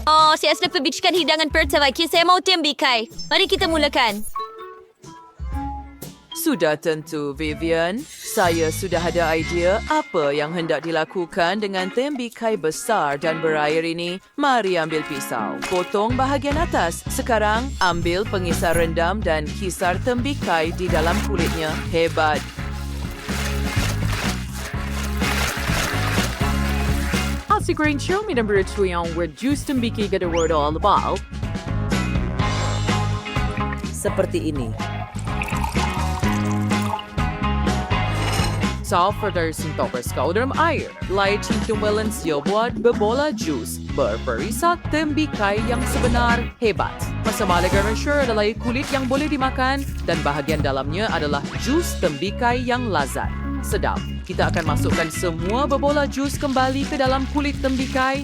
Oh, saya sudah perbicarakan hidangan pertama. Saya mau tembikai. Mari kita mulakan. Sudah tentu, Vivian. Saya sudah ada idea apa yang hendak dilakukan dengan tembikai besar dan berair ini. Mari ambil pisau. Potong bahagian atas. Sekarang, ambil pengisar rendam dan kisar tembikai di dalam kulitnya. Hebat. Sigurain siya minamberito yung with juice tembiki gada word all about. Seperti ini. Sa further sintokers dalam air, light tumbelan siya buat bebola juice. Berperisa tembikai yang sebenar hebat. Masamalaga sure adalah kulit yang boleh dimakan dan bahagian dalamnya adalah jus tembikai yang lazat. Sedap. Kita akan masukkan semua bebola jus kembali ke dalam kulit tembikai.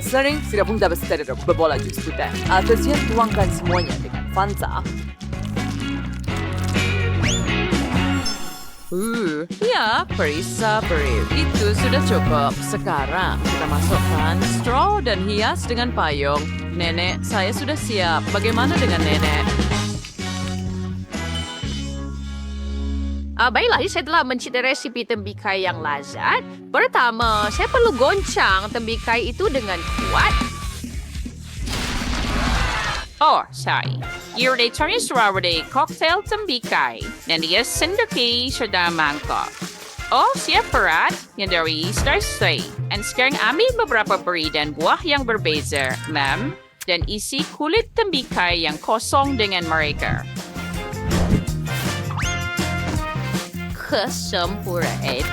Sering sudah pun dapat setelah bebola jus putih. Atasnya tuangkan semuanya dengan Fanta. Ya, perisa beri. Itu sudah cukup. Sekarang kita masukkan straw dan hias dengan payung. Nenek, saya sudah siap. Bagaimana dengan nenek? Baiklah, saya telah mencipta resipi tembikai yang lazat. Pertama, saya perlu goncang tembikai itu dengan kuat. Oh, sorry. Irritatornya strawberry cocktail tembikai. Dan dia sendiri sudah mangkok. Oh, siap berat yang dari Starsky. Dan sekarang ambil beberapa beri dan buah yang berbeza, ma'am. Dan isi kulit tembikai yang kosong dengan mereka. Kesempurnaan.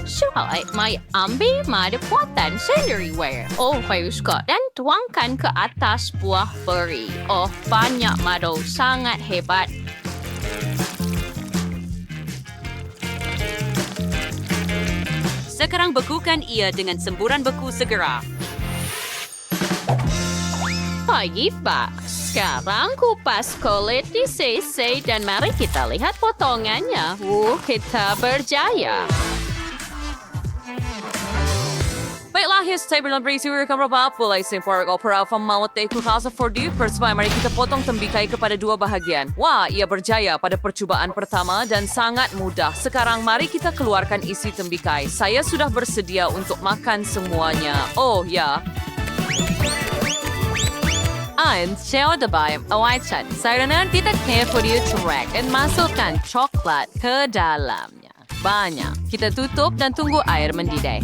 Soalnya, may ambil mada buatan sendiriware. Oh, bagus kok. Dan tuangkan ke atas buah beri. Oh, banyak madu. Sangat hebat. Sekarang bekukan ia dengan semburan beku segera. Pagi, Pak. Sekarang kupas kulit di sisi dan mari kita lihat potongannya. Kita berjaya. Baiklah, saya belum berisi rekam berapa pula simpor opera famawat ku kasa for you. Persemai, mari kita potong tembikai kepada dua bahagian. Wah, ia berjaya pada percubaan pertama dan sangat mudah. Sekarang mari kita keluarkan isi tembikai. Saya sudah bersedia untuk makan semuanya. Oh, ya. And siya dabay awacan. Saya nanti kita careful you track and masukkan coklat ke dalamnya. Banyak. Kita tutup dan tunggu air mendidih.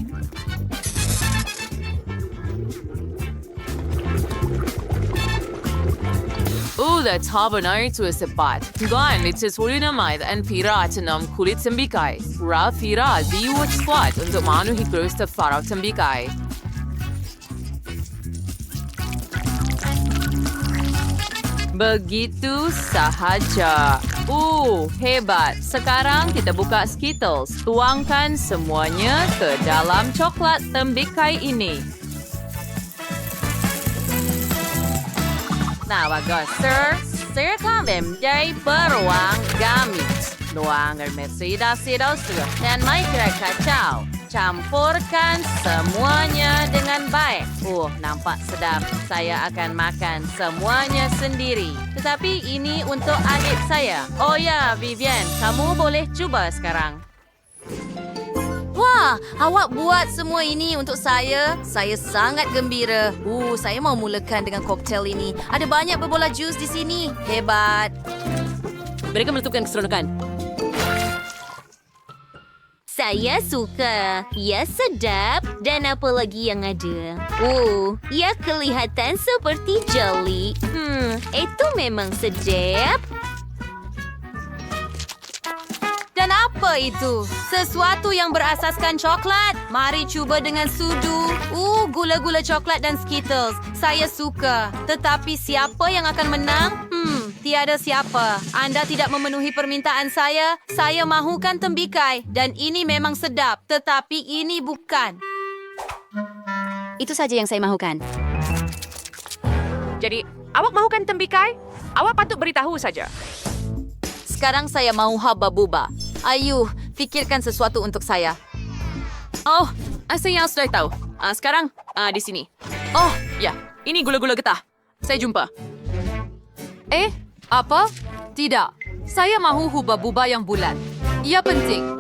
That's habanero itu sepat. Gan, itu sulinamay and piratanam kulit tembikai. Rafira diwat squat untuk memenuhi growth farau tembikai. Begitu sahaja. Hebat. Sekarang kita buka Skittles. Tuangkan semuanya ke dalam coklat tembikai ini. Nah, bagus. Silakan memilih beruang gamit. Luangan mesida-sida dan maikra kacau. Campurkan semuanya dengan baik. Nampak sedap. Saya akan makan semuanya sendiri. Tetapi ini untuk adik saya. Oh ya, Vivian, kamu boleh cuba sekarang. Wah, awak buat semua ini untuk saya. Saya sangat gembira. Saya mau mulakan dengan koktail ini. Ada banyak berbola jus di sini. Hebat. Mereka menentukan keseronokan. Saya suka. Ya, sedap. Dan apa lagi yang ada? Ya kelihatan seperti jeli. Itu memang sedap. Dan apa itu? Sesuatu yang berasaskan coklat. Mari cuba dengan sudu. Gula-gula coklat dan Skittles. Saya suka. Tetapi siapa yang akan menang? Tiada siapa. Anda tidak memenuhi permintaan saya. Saya mahukan tembikai. Dan ini memang sedap. Tetapi ini bukan. Itu saja yang saya mahukan. Jadi, awak mahukan tembikai? Awak patut beritahu saja. Sekarang saya mau haba-buba. Ayo, pikirkan sesuatu untuk saya. Saya sudah tahu. Sekarang, di sini. Oh, ya. Ini gula-gula getah. Saya jumpa. Apa? Tidak. Saya mahu hubah-bubah yang bulat. Ia penting.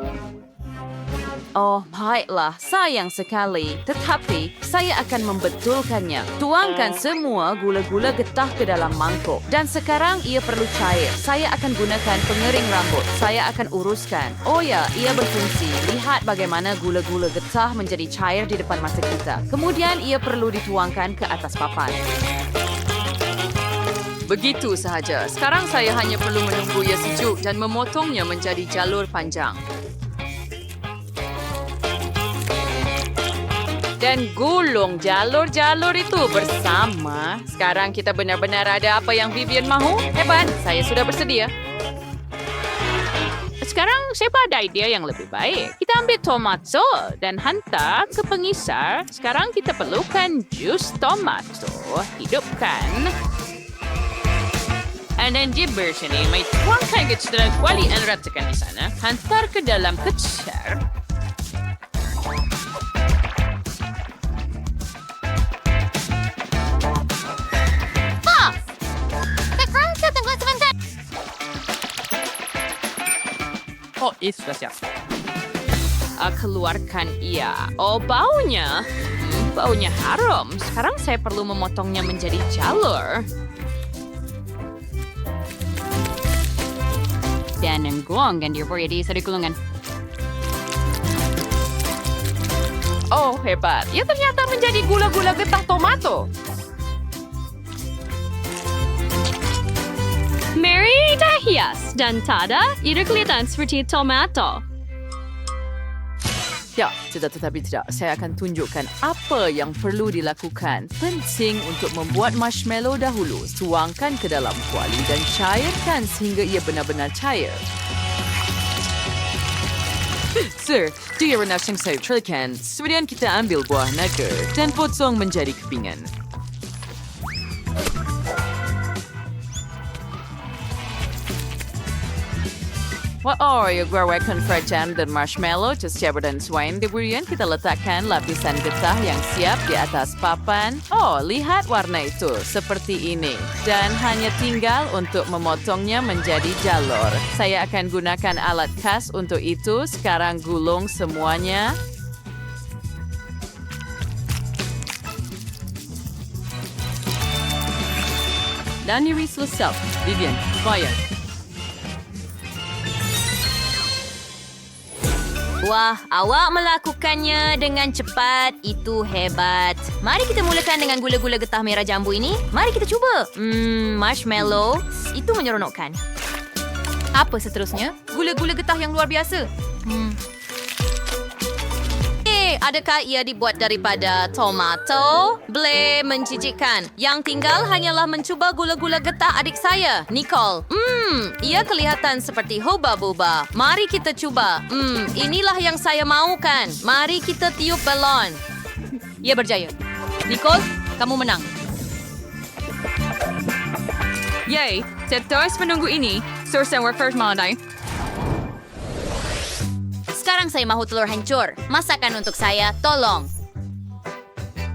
Oh, baiklah. Sayang sekali. Tetapi, saya akan membetulkannya. Tuangkan semua gula-gula getah ke dalam mangkuk. Dan sekarang ia perlu cair. Saya akan gunakan pengering rambut. Saya akan uruskan. Oh ya, ia berfungsi. Lihat bagaimana gula-gula getah menjadi cair di depan mata kita. Kemudian ia perlu dituangkan ke atas papan. Begitu sahaja. Sekarang saya hanya perlu menunggu ia sejuk dan memotongnya menjadi jalur panjang. Dan gulung jalur-jalur itu bersama. Sekarang kita benar-benar ada apa yang Vivian mahu. Hebat, saya sudah bersedia. Sekarang saya ada idea yang lebih baik. Kita ambil tomato dan hantar ke pengisar. Sekarang kita perlukan jus tomato. Hidupkan. Dan di versi ini, may tuangkan ke dalam kuali dan ratakan di sana. Hantar ke dalam kecer. Oh, itu sudah siap. Keluarkan ia. Oh, baunya. Baunya harum. Sekarang saya perlu memotongnya menjadi jalur. Dan menggulungkan dia di satu gulungan. Oh, hebat. Ia ternyata menjadi gula-gula getah tomato. Mari dah hias dan tada, ia kelihatan seperti tomato. Ya, tetapi tidak. Saya akan tunjukkan apa yang perlu dilakukan. Penting untuk membuat marshmallow dahulu. Tuangkan ke dalam kuali dan cairkan sehingga ia benar-benar cair. Sir, dia rendah yang saya celkan. Kemudian kita ambil buah naga dan potong menjadi kepingan. Ia gorengkan fragile dan marshmallow setiap dan swain. Kemudian kita letakkan lapisan getah yang siap di atas papan. Oh, lihat warna itu seperti ini. Dan hanya tinggal untuk memotongnya menjadi jalur. Saya akan gunakan alat khas untuk itu. Sekarang gulung semuanya. Dan iris selesai. Vivian, bayar. Wah, awak melakukannya dengan cepat. Itu hebat. Mari kita mulakan dengan gula-gula getah merah jambu ini. Mari kita cuba. Marshmallow. Itu menyeronokkan. Apa seterusnya? Gula-gula getah yang luar biasa. Adakah ia dibuat daripada tomato? Boleh menjijikkan. Yang tinggal hanyalah mencuba gula-gula getah adik saya, Nicole. Ia kelihatan seperti huba-buba. Mari kita cuba. Inilah yang saya mahukan. Mari kita tiup balon. Ia berjaya. Nicole, kamu menang. Yay, saya terus menunggu ini. Source our first Monday. Sekarang saya mahu telur hancur. Masakan untuk saya, tolong.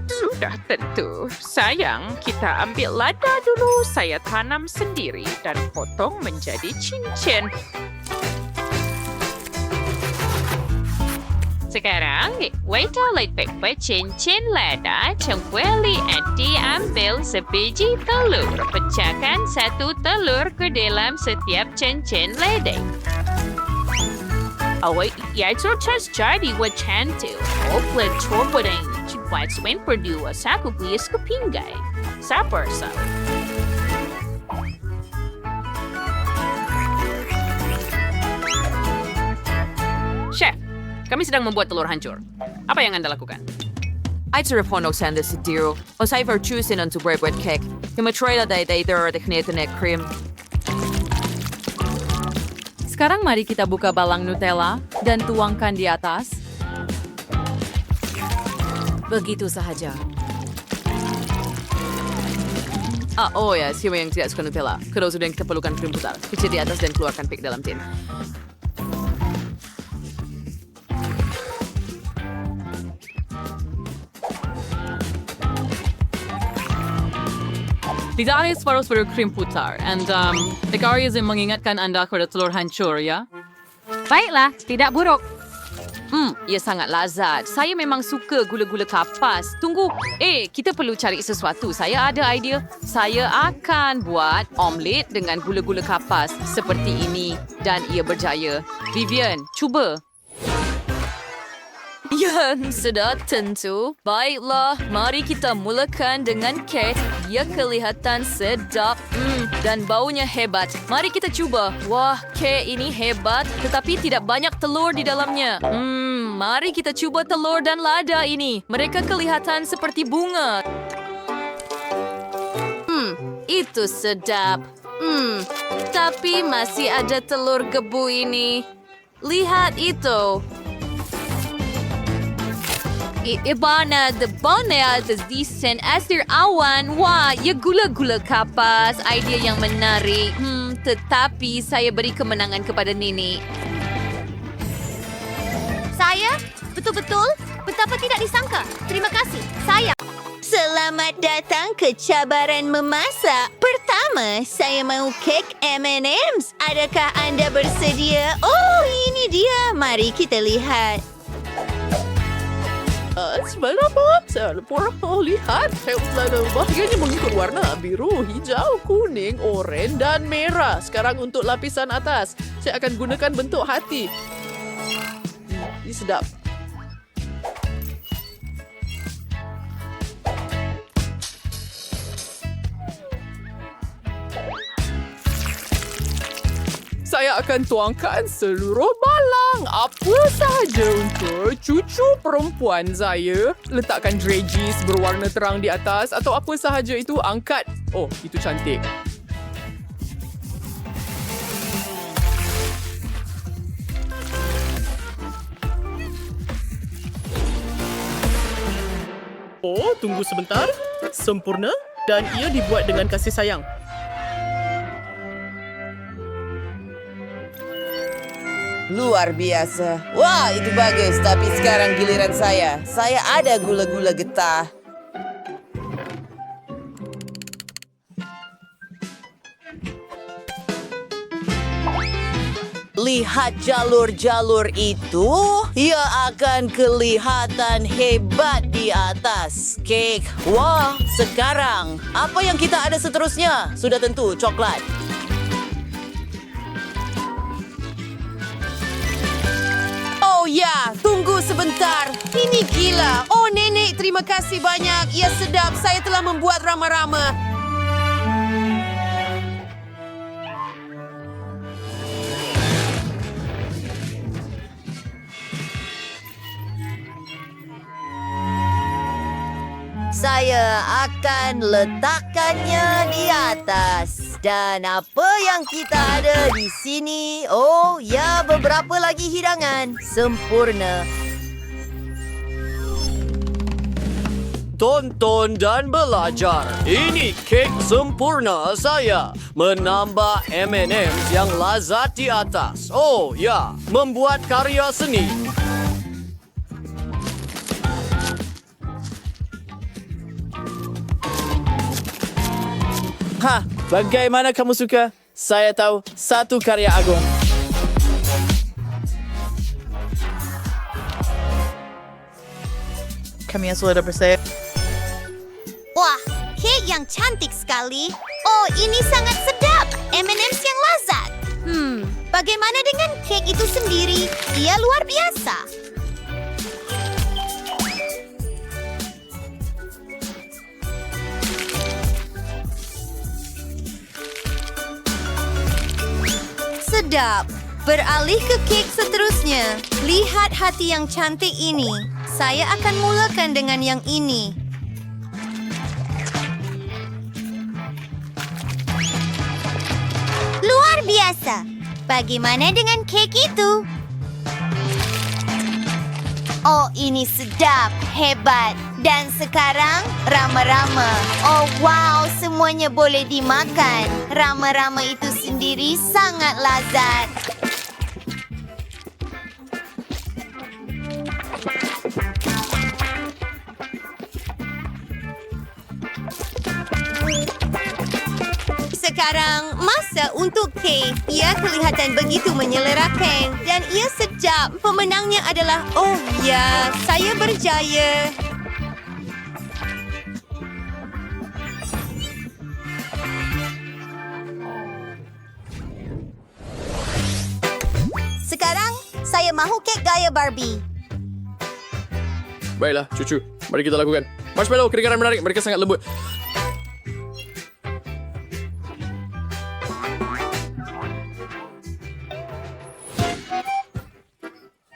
Sudah tentu. Sayang, kita ambil lada dulu. Saya tanam sendiri dan potong menjadi cincin. Sekarang, waiter pepper cincin lada, cengkuali dan diambil sebiji telur. Pecahkan satu telur ke dalam setiap cincin lada. Awak iaitu jadi wajan tu. Oplet cobain. Buat swain berdua saku bias ke pinggai. Sabar sa. Chef, kami sedang membuat telur hancur. Apa yang Anda lakukan? I tror på något sänder sediro och säg för tusen untuk bread cake. Jag måste träda dig där det kneten är krim. Sekarang mari kita buka balang Nutella dan tuangkan di atas. Begitu sahaja. Oh ya, siapa yang tidak suka Nutella? Kalau sudah kita perlukan krim putar. Kecil di atas dan keluarkan pik dalam tin. Lidah Anda separuh-separuh krim putar. And Ekaris yang mengingatkan Anda kepada telur hancur, ya? Baiklah, tidak buruk. Ia sangat lazat. Saya memang suka gula-gula kapas. Tunggu. Kita perlu cari sesuatu. Saya ada idea. Saya akan buat omelet dengan gula-gula kapas seperti ini. Dan ia berjaya. Vivian, cuba. Ya, sudah tentu. Baiklah, mari kita mulakan dengan kek. Ia kelihatan sedap dan baunya hebat. Mari kita cuba. Wah, kek ini hebat, tetapi tidak banyak telur di dalamnya. Mari kita cuba telur dan lada ini. Mereka kelihatan seperti bunga. Itu sedap. Tapi masih ada telur gebu ini. Lihat itu. Ibana, the bonel is decent as their awan. Wah, ya gula-gula kapas. Idea yang menarik. Tetapi saya beri kemenangan kepada Nini. Saya? Betul-betul? Betapa tidak disangka. Terima kasih. Saya. Selamat datang ke cabaran memasak. Pertama, saya mau kek M&M's. Adakah Anda bersedia? Oh, ini dia. Mari kita lihat. Sebenarnya saya pernah lihat bahagiannya mengikut warna biru, hijau, kuning, oranye dan merah. Sekarang untuk lapisan atas, saya akan gunakan bentuk hati. Ini sedap. Saya akan tuangkan seluruh balang apa sahaja untuk cucu perempuan saya. Letakkan dredges berwarna terang di atas atau apa sahaja itu, angkat. Oh, itu cantik. Oh, tunggu sebentar. Sempurna dan ia dibuat dengan kasih sayang. Luar biasa. Wah, itu bagus. Tapi sekarang giliran saya. Saya ada gula-gula getah. Lihat jalur-jalur itu. Ia akan kelihatan hebat di atas kek. Wah, sekarang apa yang kita ada seterusnya? Sudah tentu coklat. Oh ya, tunggu sebentar. Ini gila. Oh nenek, terima kasih banyak. Ia sedap. Saya telah membuat rama-rama. Saya akan letakkannya di atas. Dan apa yang kita ada di sini? Oh, ya, beberapa lagi hidangan. Sempurna. Tonton dan belajar. Ini kek sempurna saya. Menambah M&M's yang lazat di atas. Oh, ya, membuat karya seni. Bagaimana kamu suka? Saya tahu satu karya agung. Kami yang sudah bersama. Wah, kek yang cantik sekali. Oh, ini sangat sedap. M&M's yang lazat. Bagaimana dengan kek itu sendiri? Ia luar biasa. Sedap. Beralih ke kek seterusnya. Lihat hati yang cantik ini. Saya akan mulakan dengan yang ini. Luar biasa. Bagaimana dengan kek itu? Oh, ini sedap, hebat. Dan sekarang, rama-rama. Oh, wow, semuanya boleh dimakan. Rama-rama itu sendiri sangat lazat. Sekarang, masa untuk kek. Ia kelihatan begitu menyelerakan. Dan ia sedap. Pemenangnya adalah, oh ya, saya berjaya. Sekarang, saya mahu kek gaya Barbie. Baiklah, cucu. Mari kita lakukan. Marshmallow, keringanan menarik. Mereka sangat lembut.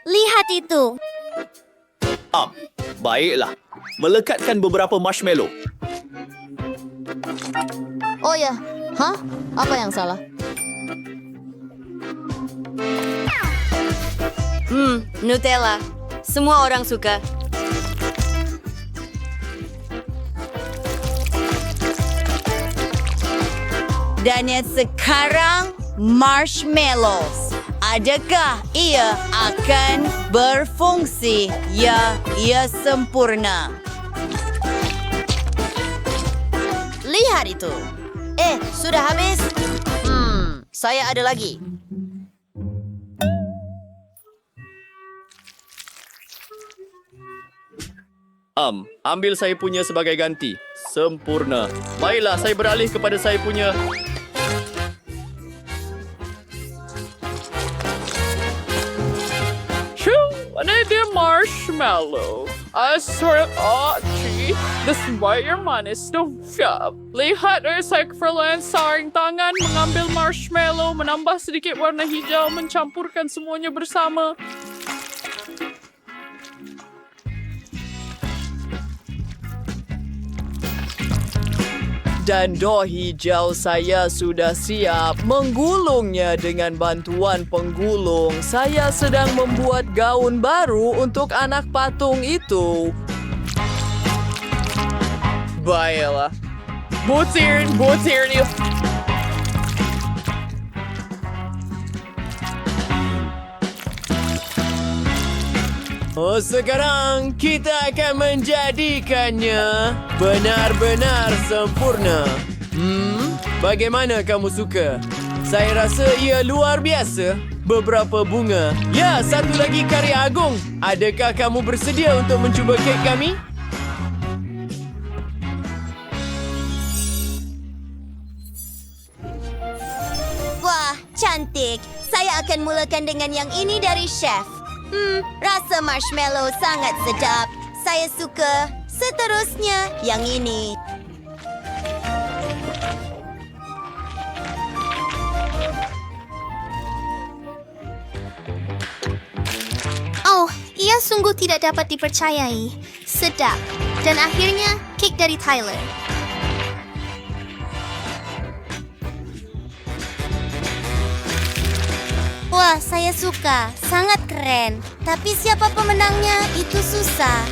Lihat itu. Baiklah. Melekatkan beberapa marshmallow. Oh ya, hah? Apa yang salah? Nutella. Semua orang suka. Dan sekarang marshmallows. Adakah ia akan berfungsi? Ya, ia sempurna. Lihat itu. Sudah habis? Saya ada lagi. Ambil saya punya sebagai ganti. Sempurna. Baiklah, saya beralih kepada saya punya. Mana dia marshmallow? Asal despite your manis no fab. Lihat saya keperluan saring tangan mengambil marshmallow, menambah sedikit warna hijau, mencampurkan semuanya bersama. Dan doh hijau saya sudah siap menggulungnya dengan bantuan penggulung. Saya sedang membuat gaun baru untuk anak patung itu. Baiklah. Butir dia. Oh, sekarang kita akan menjadikannya benar-benar sempurna. Bagaimana kamu suka? Saya rasa ia luar biasa. Beberapa bunga. Ya, satu lagi karya agung. Adakah kamu bersedia untuk mencuba kek kami? Wah, cantik. Saya akan mulakan dengan yang ini dari chef. Rasa marshmallow sangat sedap. Saya suka. Seterusnya, yang ini. Oh, ia sungguh tidak dapat dipercayai. Sedap. Dan akhirnya, kek dari Tyler. Wah, saya suka. Sangat keren. Tapi siapa pemenangnya? Itu susah.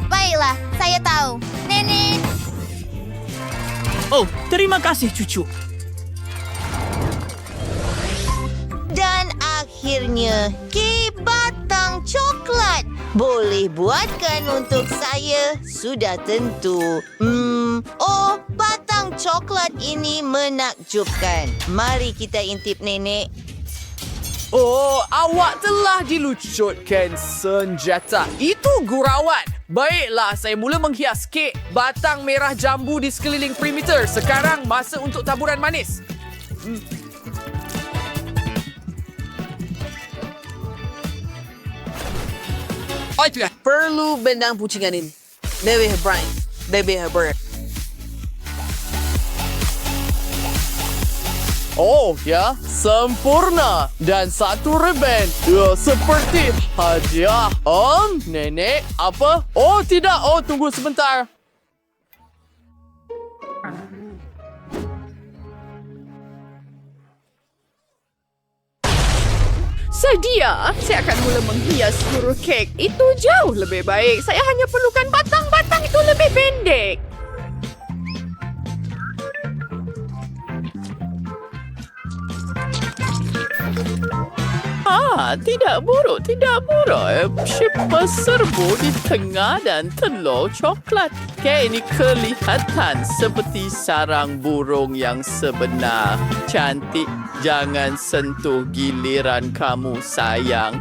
Baiklah, saya tahu. Nenek. Oh, terima kasih, cucu. Dan akhirnya, kek batang coklat. Boleh buatkan untuk saya, sudah tentu. Oh, batang coklat ini menakjubkan. Mari kita intip nenek. Oh, awak telah dilucutkan senjata. Itu gurauan. Baiklah, saya mula menghias kek batang merah jambu di sekeliling perimeter. Sekarang masa untuk taburan manis. Oh, itu perlu benang pucingan ini. Lebih bright, lebih berat. Oh, ya, sempurna. Dan satu reben. Ya, seperti hadiah. Nenek, apa? Oh, tidak. Oh, tunggu sebentar. Sedia, saya akan mula menghias seluruh kek. Itu jauh lebih baik. Saya hanya perlukan batang-batang itu lebih pendek. tidak buruk, tidak buruk. Siapa serbu di tengah dan telur coklat. Kek ini kelihatan seperti sarang burung yang sebenar. Cantik, jangan sentuh giliran kamu, sayang.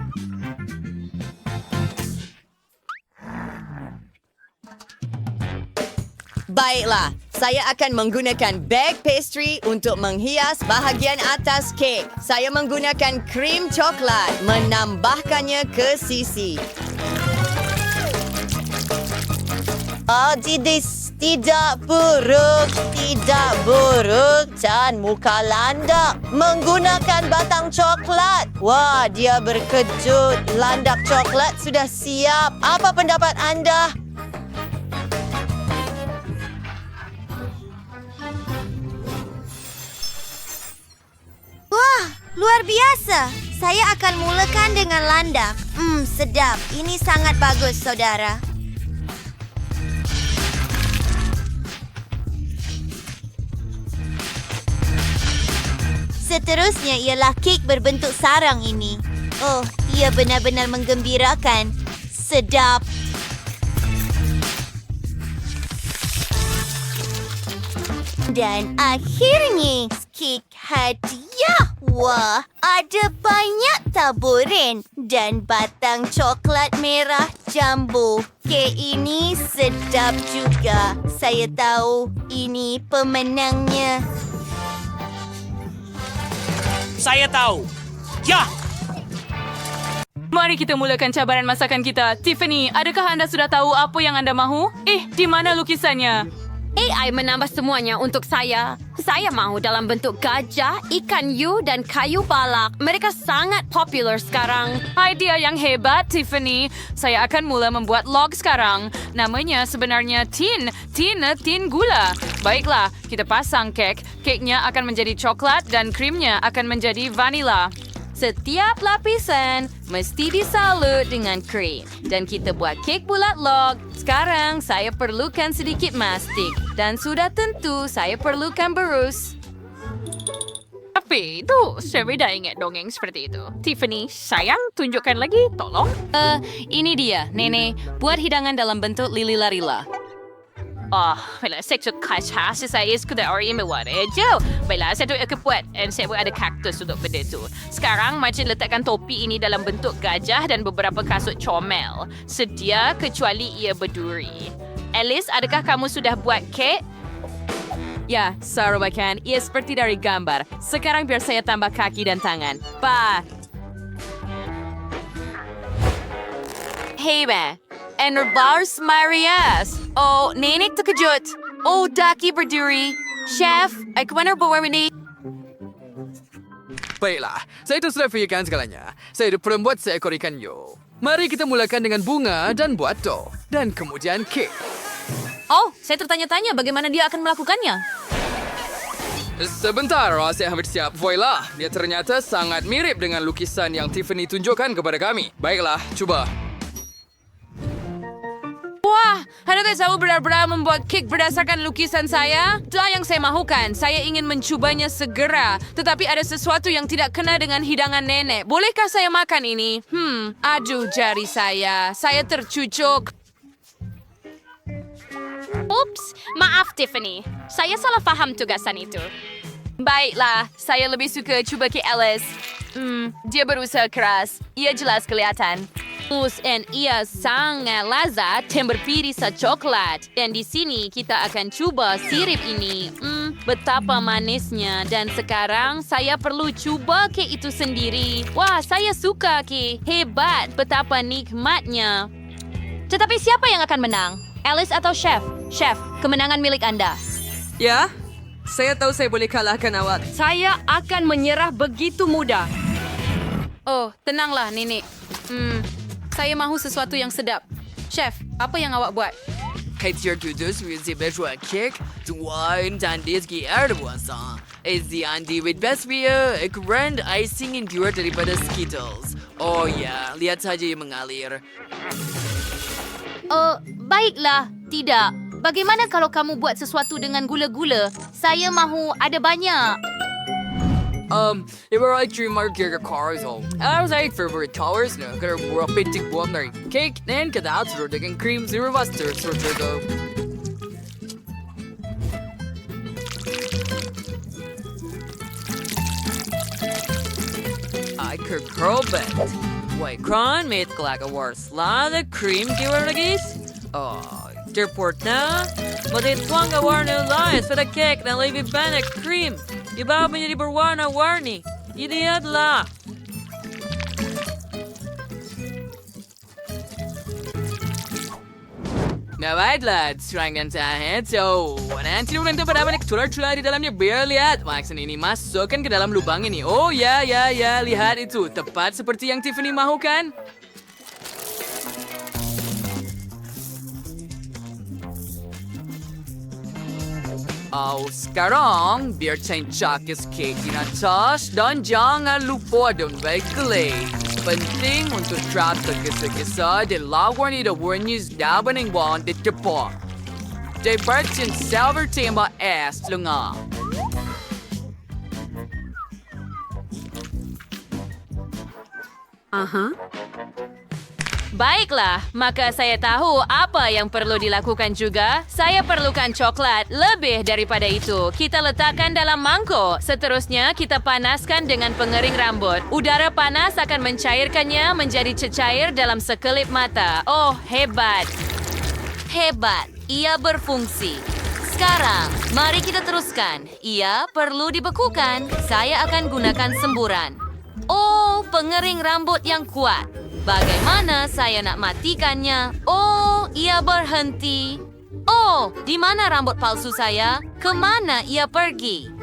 Baiklah, saya akan menggunakan bag pastry untuk menghias bahagian atas kek. Saya menggunakan krim coklat, menambahkannya ke sisi. Tidak buruk, tidak buruk. Dan muka landak menggunakan batang coklat. Wah, dia berkejut. Landak coklat sudah siap. Apa pendapat anda? Wah, luar biasa. Saya akan mulakan dengan landak. Sedap. Ini sangat bagus, saudara. Seterusnya ialah kek berbentuk sarang ini. Oh, ia benar-benar menggembirakan. Sedap. Dan akhirnya, kek hadiah. Wah, ada banyak taburan dan batang coklat merah jambu. Kek ini sedap juga. Saya tahu ini pemenangnya. Saya tahu. Ya! Mari kita mulakan cabaran masakan kita. Tiffany, adakah anda sudah tahu apa yang anda mahu? Di mana lukisannya? AI menambah semuanya untuk saya. Saya mahu dalam bentuk gajah, ikan hiu dan kayu balak. Mereka sangat popular sekarang. Idea yang hebat, Tiffany. Saya akan mula membuat log sekarang. Namanya sebenarnya tin gula. Baiklah, kita pasang kek. Keknya akan menjadi coklat dan krimnya akan menjadi vanila. Setiap lapisan mesti disalut dengan krim. Dan kita buat kek bulat log. Sekarang saya perlukan sedikit mastik. Dan sudah tentu saya perlukan berus. Tapi itu, saya dah ingat dongeng seperti itu. Tiffany, sayang, tunjukkan lagi, tolong. Ini dia, Nenek. Buat hidangan dalam bentuk lili-larila. Baiklah, saya suka khas saya sudah orang membuat hijau. Baiklah, saya tu akan buat dan saya buat ada kaktus untuk benda tu. Sekarang, macam letakkan topi ini dalam bentuk gajah dan beberapa kasut comel. Sedia kecuali ia berduri. Alice, adakah kamu sudah buat kek? Ya, Sarubakan, ia seperti dari gambar. Sekarang biar saya tambah kaki dan tangan. Hey, man. Enrbars Marias. Oh, Nenek terkejut. Oh, daki berduri. Chef, aku mana bawa ini? Baiklah, saya tu sudah fikirkan segalanya. Saya sudah buat seekor ikan hiu. Mari kita mulakan dengan bunga dan buat dough. Dan kemudian kek. Oh, saya tertanya-tanya bagaimana dia akan melakukannya. Sebentar, saya hampir siap. Voila, dia ternyata sangat mirip dengan lukisan yang Tiffany tunjukkan kepada kami. Baiklah, cuba. Wah, adakah saya benar-benar membuat kek berdasarkan lukisan saya? Itulah yang saya mahukan. Saya ingin mencobanya segera. Tetapi ada sesuatu yang tidak kena dengan hidangan nenek. Bolehkah saya makan ini? Aduh jari saya. Saya tercucuk. Ups, maaf Tiffany. Saya salah faham tugasan itu. Baiklah, saya lebih suka cuba kek Alice. Dia berusaha keras. Ia jelas kelihatan. Dan ia sangat lazat dan berpirisa coklat. Dan di sini kita akan cuba sirip ini. Betapa manisnya. Dan sekarang saya perlu cuba kek itu sendiri. Wah, saya suka kek. Hebat, betapa nikmatnya. Tetapi siapa yang akan menang? Alice atau Chef? Chef, kemenangan milik Anda. Ya, saya tahu saya boleh kalahkan awak. Saya akan menyerah begitu mudah. Oh, tenanglah, Nenek. Saya mahu sesuatu yang sedap. Chef, apa yang awak buat? Kaitier kudus with betua kek, tuan dan diski air buasa. The Andy with best beer, a grand icing endure daripada Skittles. Oh ya, lihat saja yang mengalir. Oh, baiklah. Tidak. Bagaimana kalau kamu buat sesuatu dengan gula-gula? Saya mahu ada banyak. Ibarat cuma kira cars all. Saya favorite colors na kaya murah petik buat dari cake dan kita atur dengan cream zero buster serta. I kerkorban. Wait, kran met kelak awards lah the cream kira lagi. Airport na. Matituang warna lain pada cake dan lebih banyak cream. Iba menjadi berwarna-warni. Lihatlah. Nah baiklah, serangan tahan. So, nanti orang tempat apa nih cular-cular di dalamnya biar lihat. Maksud ini masukkan ke dalam lubang ini. Oh ya, lihat itu. Tepat seperti yang Tiffany mahu kan? Sekarang biar cancakis cake di atas dan jangan lupa don glaze. Penting untuk trap tergesa-gesa dan lawan itu warnanya dapat yang bawang di depan. Dipercin silver tembak es lengah. Baiklah, maka saya tahu apa yang perlu dilakukan juga. Saya perlukan coklat. Lebih daripada itu, kita letakkan dalam mangkuk. Seterusnya, kita panaskan dengan pengering rambut. Udara panas akan mencairkannya menjadi cecair dalam sekelip mata. Oh, hebat. Hebat. Ia berfungsi. Sekarang, mari kita teruskan. Ia perlu dibekukan. Saya akan gunakan semburan. Oh, pengering rambut yang kuat. Bagaimana saya nak matikannya? Oh, ia berhenti. Oh, di mana rambut palsu saya? Kemana ia pergi?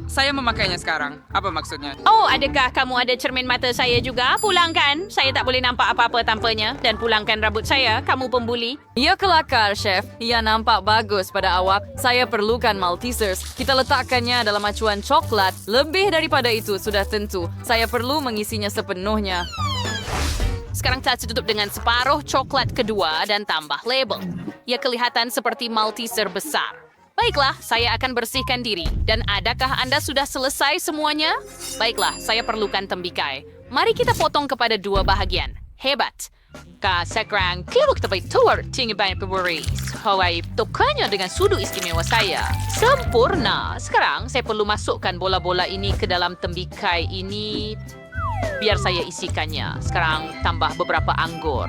Saya memakainya sekarang. Apa maksudnya? Oh, adakah kamu ada cermin mata saya juga? Pulangkan. Saya tak boleh nampak apa-apa tanpanya. Dan pulangkan rambut saya. Kamu pembuli. Ia kelakar, Chef. Ia nampak bagus pada awak. Saya perlukan Maltesers. Kita letakkannya dalam acuan coklat. Lebih daripada itu, sudah tentu. Saya perlu mengisinya sepenuhnya. Sekarang saya tutup dengan separuh coklat kedua dan tambah label. Ia kelihatan seperti Malteser besar. Baiklah, saya akan bersihkan diri. Dan adakah Anda sudah selesai semuanya? Baiklah, saya perlukan tembikai. Mari kita potong kepada dua bahagian. Hebat. Sekarang, kita tepi tour tinggi banyak pemberi. Hawaii, tukanya dengan sudu istimewa saya. Sempurna. Sekarang, saya perlu masukkan bola-bola ini ke dalam tembikai ini. Biar saya isikannya. Sekarang, tambah beberapa anggur.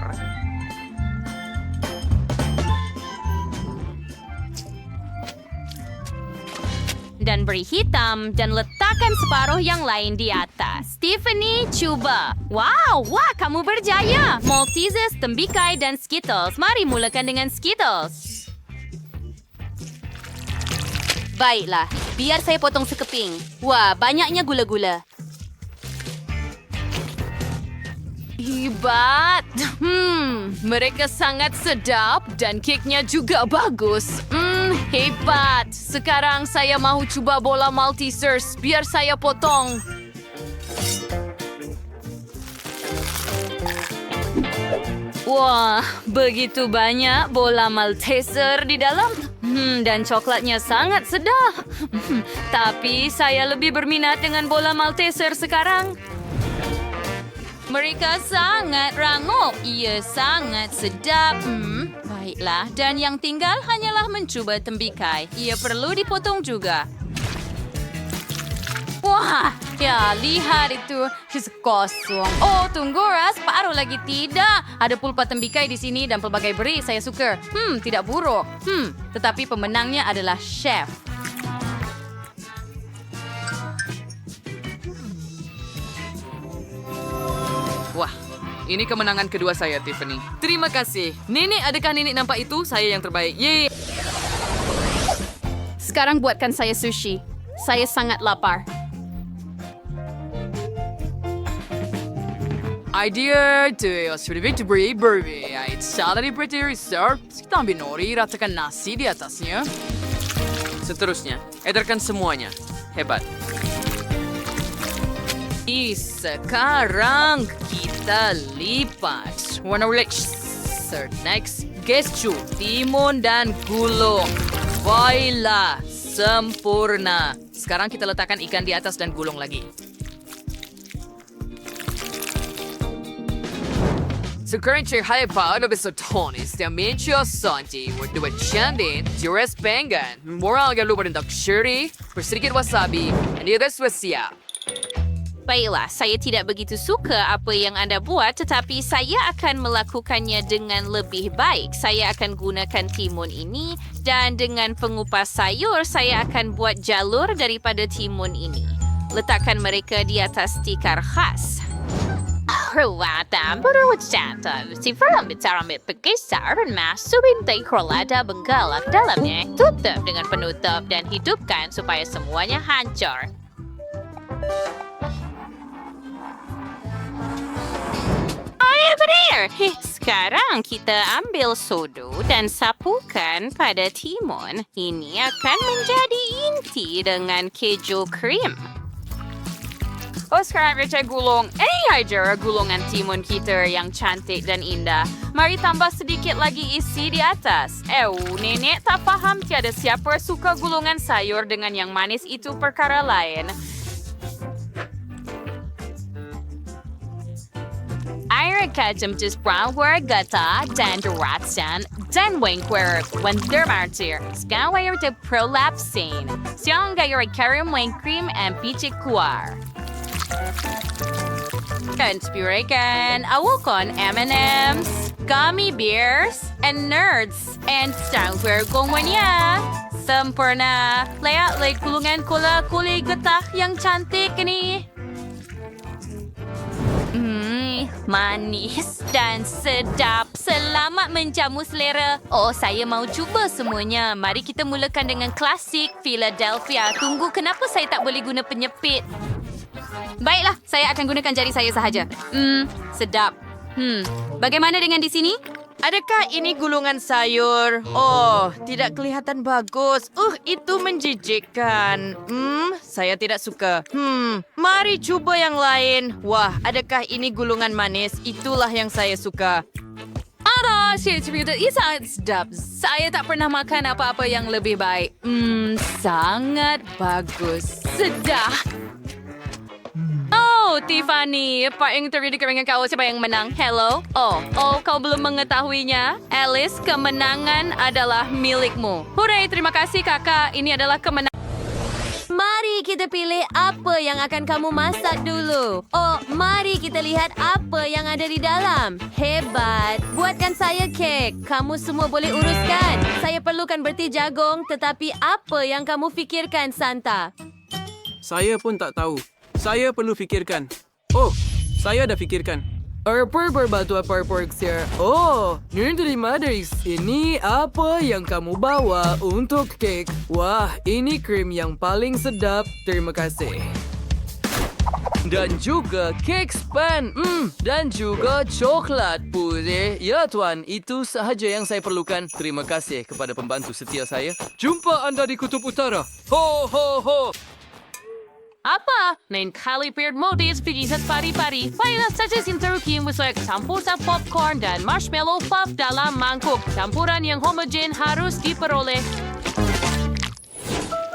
Dan beri hitam dan letakkan separuh yang lain di atas. Tiffany, cuba. Wow, kamu berjaya. Maltesers, tembikai, dan Skittles. Mari mulakan dengan Skittles. Baiklah, biar saya potong sekeping. Wah, banyaknya gula-gula. Hebat. Mereka sangat sedap dan keknya juga bagus. Hebat. Sekarang saya mahu coba bola Maltesers. Biar saya potong. Wah, begitu banyak bola Malteser di dalam. Dan coklatnya sangat sedap. Tapi saya lebih berminat dengan bola Malteser sekarang. Mereka sangat rangup. Ia sangat sedap. Baiklah, dan yang tinggal hanyalah mencuba tembikai. Ia perlu dipotong juga. Wah, ya lihat itu. Kosong. Oh, tunggu Ras, separuh lagi tidak. Ada pulpa tembikai di sini dan pelbagai beri. Saya suka. Tidak buruk. Tetapi pemenangnya adalah chef. Wah, ini kemenangan kedua saya, Tiffany. Terima kasih. Nenek, adakah nenek nampak itu? Saya yang terbaik. Yeay! Sekarang buatkan saya sushi. Saya sangat lapar. Idea to sudah diberi salad pretty reserve. Kita ambil nori, ratakan nasi di atasnya. Seterusnya, edarkan semuanya. Hebat. Sekarang kita lipat warna rich. Next, keju, timun dan gula. Baiklah, sempurna. Sekarang kita letakkan ikan di atas dan gulung lagi. Sekarang haipa ada tonis dan mencia santi berdua candik, juras penggan, moral agak lupa dengan shuri, bersedikit wasabi, dan dia dah siap. Baiklah, saya tidak begitu suka apa yang anda buat, tetapi saya akan melakukannya dengan lebih baik. Saya akan gunakan timun ini, dan dengan pengupas sayur, saya akan buat jalur daripada timun ini. Letakkan mereka di atas tikar khas. Ruatan berwujatan, sifar ambil berkisar dan masukin tekrolada benggalak dalamnya. Tutup dengan penutup dan hidupkan supaya semuanya hancur. Oh ya benar. Sekarang kita ambil sodu dan sapukan pada timun. Ini akan menjadi inti dengan keju krim. Oh, sekarang kita gulung. Ini aja gulungan timun kita yang cantik dan indah. Mari tambah sedikit lagi isi di atas. Nenek tak faham tiada siapa suka gulungan sayur dengan yang manis itu perkara lain. Air kacang brown wargata dan derasan dan wengwer wendermartir. Sekarang wire de prolapsin. Siang gaya karim wengkrim and pichik kuar. Conspirakan awakon M&M's, gummy bears, and nerds, and soundware gongwanya. Sempurna. Lihat gulungan kola kuli getah yang cantik ini. Manis dan sedap. Selamat menjamu selera. Oh, saya mau cuba semuanya. Mari kita mulakan dengan klasik Philadelphia. Tunggu, kenapa saya tak boleh guna penyepit? Baiklah, saya akan gunakan jari saya sahaja. Sedap. Bagaimana dengan di sini? Adakah ini gulungan sayur? Oh, tidak kelihatan bagus. Itu menjijikkan. Saya tidak suka. Mari cuba yang lain. Wah, adakah ini gulungan manis? Itulah yang saya suka. Cerita sangat sedap. Saya tak pernah makan apa-apa yang lebih baik. Sangat bagus. Sedap. Oh, Tiffany, apa yang terjadi dengan kau? Siapa yang menang? Hello? Oh, kau belum mengetahuinya? Alice, kemenangan adalah milikmu. Hooray, terima kasih kakak. Ini adalah kemenangan. Mari kita pilih apa yang akan kamu masak dulu. Oh, mari kita lihat apa yang ada di dalam. Hebat. Buatkan saya kek. Kamu semua boleh uruskan. Saya perlukan berti jagung, tetapi apa yang kamu fikirkan, Santa? Saya pun tak tahu. Saya perlu fikirkan. Oh, saya dah fikirkan. Apa berbatu apa sir? Oh, ini dari Madrid. Ini apa yang kamu bawa untuk kek? Wah, ini krim yang paling sedap. Terima kasih. Dan juga kek span. Dan juga coklat putih. Ya tuan, itu sahaja yang saya perlukan. Terima kasih kepada pembantu setia saya. Jumpa anda di Kutub Utara. Ho, ho, ho. Apa? Lain kali beard modis pijisat pari-pari. Baiklah saja sinterukim saya campur popcorn dan marshmallow puff dalam mangkuk. Campuran yang homogen harus diperoleh.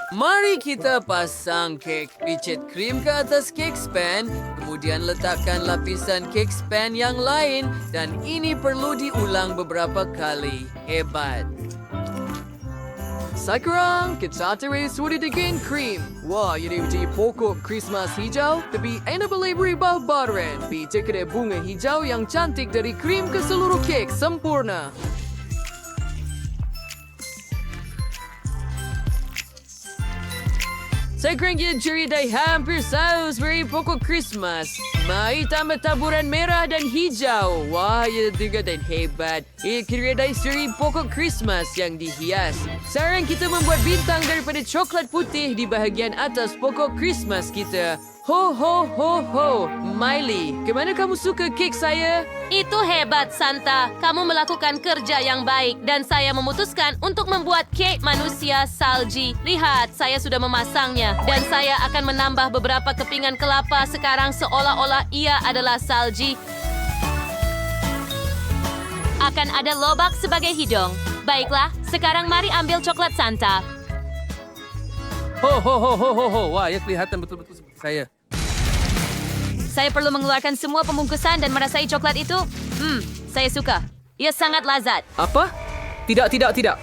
Mari kita pasang kek pijit krim ke atas kek span, kemudian letakkan lapisan kek span yang lain, dan ini perlu diulang beberapa kali. Hebat. Sekarang kita terus sudah dengan krim. Wah, ini menjadi pokok Christmas hijau, tapi anda boleh beri bahan pijit kedai bunga hijau yang cantik dari krim ke seluruh kek sempurna. Sekarang kita ceridai hampir saus beri pokok Christmas. Mari tambah taburan merah dan hijau. Wah, ia juga dan hebat. Ia ceridai seri pokok Christmas yang dihias. Sekarang kita membuat bintang daripada coklat putih di bahagian atas pokok Christmas kita. Ho, ho, ho, ho. Miley, kemana kamu suka kek saya? Itu hebat, Santa. Kamu melakukan kerja yang baik dan saya memutuskan untuk membuat kek manusia salji. Lihat, saya sudah memasangnya dan saya akan menambah beberapa kepingan kelapa sekarang seolah-olah ia adalah salji. Akan ada lobak sebagai hidung. Baiklah, sekarang mari ambil coklat Santa. Wah, ia kelihatan betul-betul seperti saya. Saya perlu mengeluarkan semua pembungkusan dan merasai coklat itu. Saya suka. Ia sangat lazat. Apa? Tidak.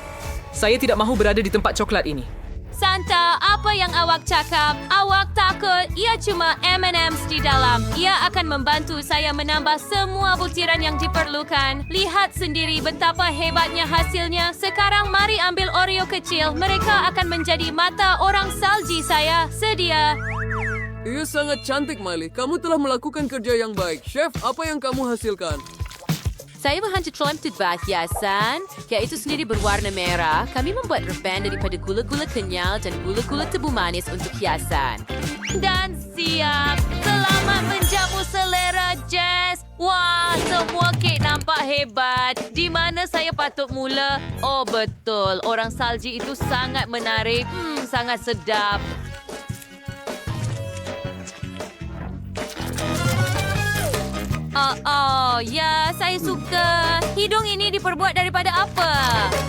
Saya tidak mahu berada di tempat coklat ini. Santa, apa yang awak cakap? Awak takut ia cuma M&M's di dalam. Ia akan membantu saya menambah semua butiran yang diperlukan. Lihat sendiri betapa hebatnya hasilnya. Sekarang mari ambil Oreo kecil. Mereka akan menjadi mata orang salji saya. Sedia. Ia sangat cantik, Miley. Kamu telah melakukan kerja yang baik. Chef, apa yang kamu hasilkan? Saya menghantar dalam hiasan. Kek itu sendiri berwarna merah. Kami membuat reban daripada gula-gula kenyal dan gula-gula tebu manis untuk hiasan. Dan siap. Selamat menjamu selera Jess. Wah, semua kek nampak hebat. Di mana saya patut mula? Oh, betul. Orang salji itu sangat menarik. Sangat sedap. Ya, saya suka. Hidung ini diperbuat daripada apa?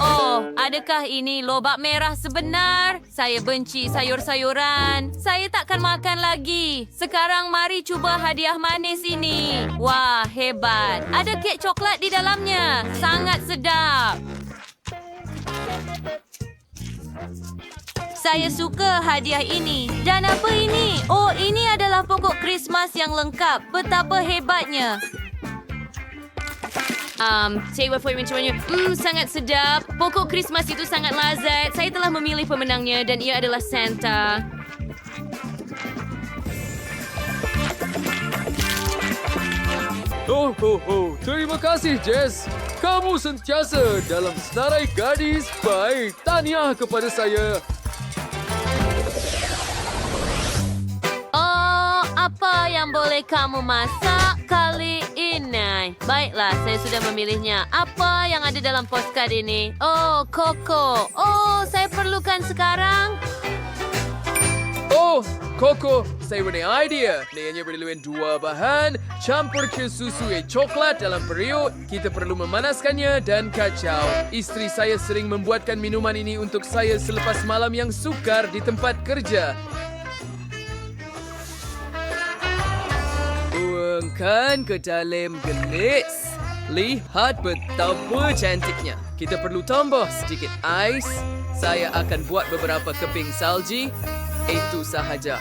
Oh, adakah ini lobak merah sebenar? Saya benci sayur-sayuran. Saya takkan makan lagi. Sekarang mari cuba hadiah manis ini. Wah, hebat. Ada kek coklat di dalamnya. Sangat sedap. Saya suka hadiah ini. Dan apa ini? Oh, ini adalah pokok Krismas yang lengkap. Betapa hebatnya. Saya mencobanya. Sangat sedap. Pokok Krismas itu sangat lazat. Saya telah memilih pemenangnya dan ia adalah Santa. Terima kasih, Jess. Kamu sentiasa dalam senarai gadis baik. Tahniah kepada saya. Apa yang boleh kamu masak kali ini? Baiklah, saya sudah memilihnya. Apa yang ada dalam postcard ini? Oh, koko. Oh, saya perlukan sekarang. Oh, Koko, saya punya idea. Ni hanya perlukan 2 bahan. Campur ke susu coklat dalam periuk. Kita perlu memanaskannya dan kacau. Isteri saya sering membuatkan minuman ini untuk saya selepas malam yang sukar di tempat kerja. Tuangkan ke dalam gelas. Lihat betapa cantiknya. Kita perlu tambah sedikit ais. Saya akan buat beberapa keping salji. Itu sahaja.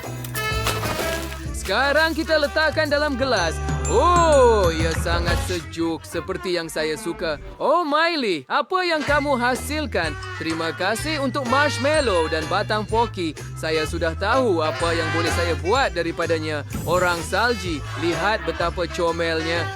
Sekarang kita letakkan dalam gelas. Oh, ia sangat sejuk seperti yang saya suka. Oh, Miley, apa yang kamu hasilkan? Terima kasih untuk marshmallow dan batang poki. Saya sudah tahu apa yang boleh saya buat daripadanya. Orang salji, lihat betapa comelnya.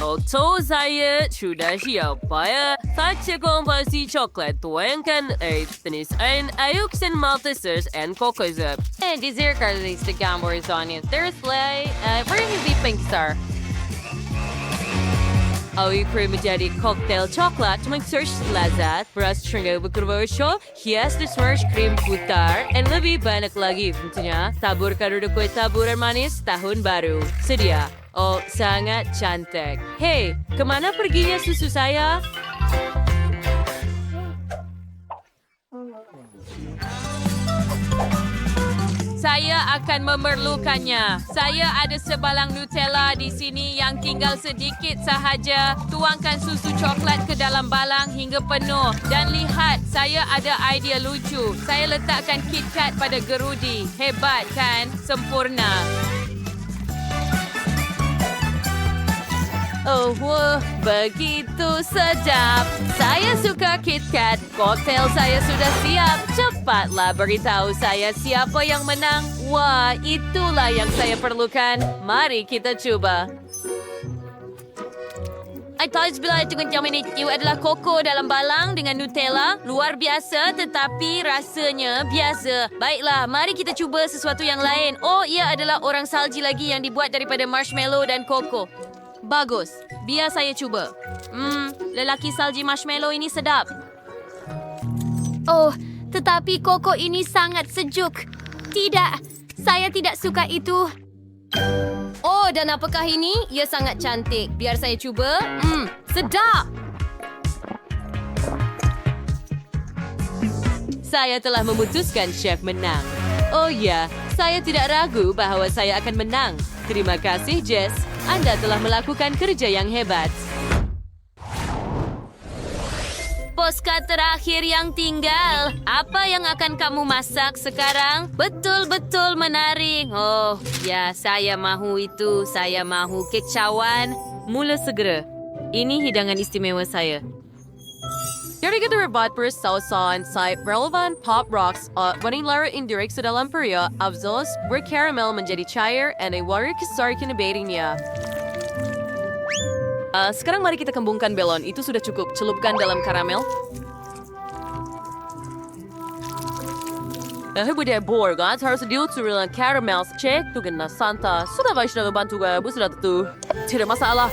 Auto saya sudah siap ya. Saja komposi coklat tuangkan jenis ayuksen Maltesers and kokosip. Dessert karlis de gambors on it. There's lay. Bring me pink star. Awi krim menjadi koktail coklat mengsearch lazat, beras tengah berkervasyo, hias di smash krim putar, dan lebih banyak lagi tentunya. Taburkan ruduk kue taburan manis tahun baru. Sedia. Oh, sangat cantik. Hei, kemana perginya susu saya? Saya akan memerlukannya. Saya ada sebalang Nutella di sini yang tinggal sedikit sahaja. Tuangkan susu coklat ke dalam balang hingga penuh. Dan lihat, saya ada idea lucu. Saya letakkan KitKat pada gerudi. Hebat kan? Sempurna. Oh, wah, begitu sedap. Saya suka KitKat. Koktail saya sudah siap. Cepatlah beritahu saya siapa yang menang. Wah, itulah yang saya perlukan. Mari kita coba. I thought bila dengan jamin itu adalah koko dalam balang dengan Nutella. Luar biasa tetapi rasanya biasa. Baiklah, mari kita cuba sesuatu yang lain. Oh, ia adalah orang salji lagi yang dibuat daripada marshmallow dan koko. Bagus. Biar saya cuba. Lelaki salji marshmallow ini sedap. Oh, tetapi koko ini sangat sejuk. Tidak, saya tidak suka itu. Oh, dan apakah ini? Ia sangat cantik. Biar saya cuba. Saya telah memutuskan chef menang. Oh ya, saya tidak ragu bahawa saya akan menang. Terima kasih, Jess. Anda telah melakukan kerja yang hebat. Postcard terakhir yang tinggal. Apa yang akan kamu masak sekarang? Betul-betul menarik. Oh, ya, saya mahu itu. Saya mahu kek cawan. Mula segera. Ini hidangan istimewa saya. Dari kita rebat bersausan saya relevan pop rocks wanita indirect sa dalam peria abzos berkaramel menjadi cair and warna kesar kinabaitingnya. Sekarang mari kita kembungkan belon. Itu sudah cukup. Celupkan dalam karamel. Budaya borgat harus diuturin karamel cek tugan na santa. Sudah baik sudah bantu gue, sudah tentu. Tidak masalah.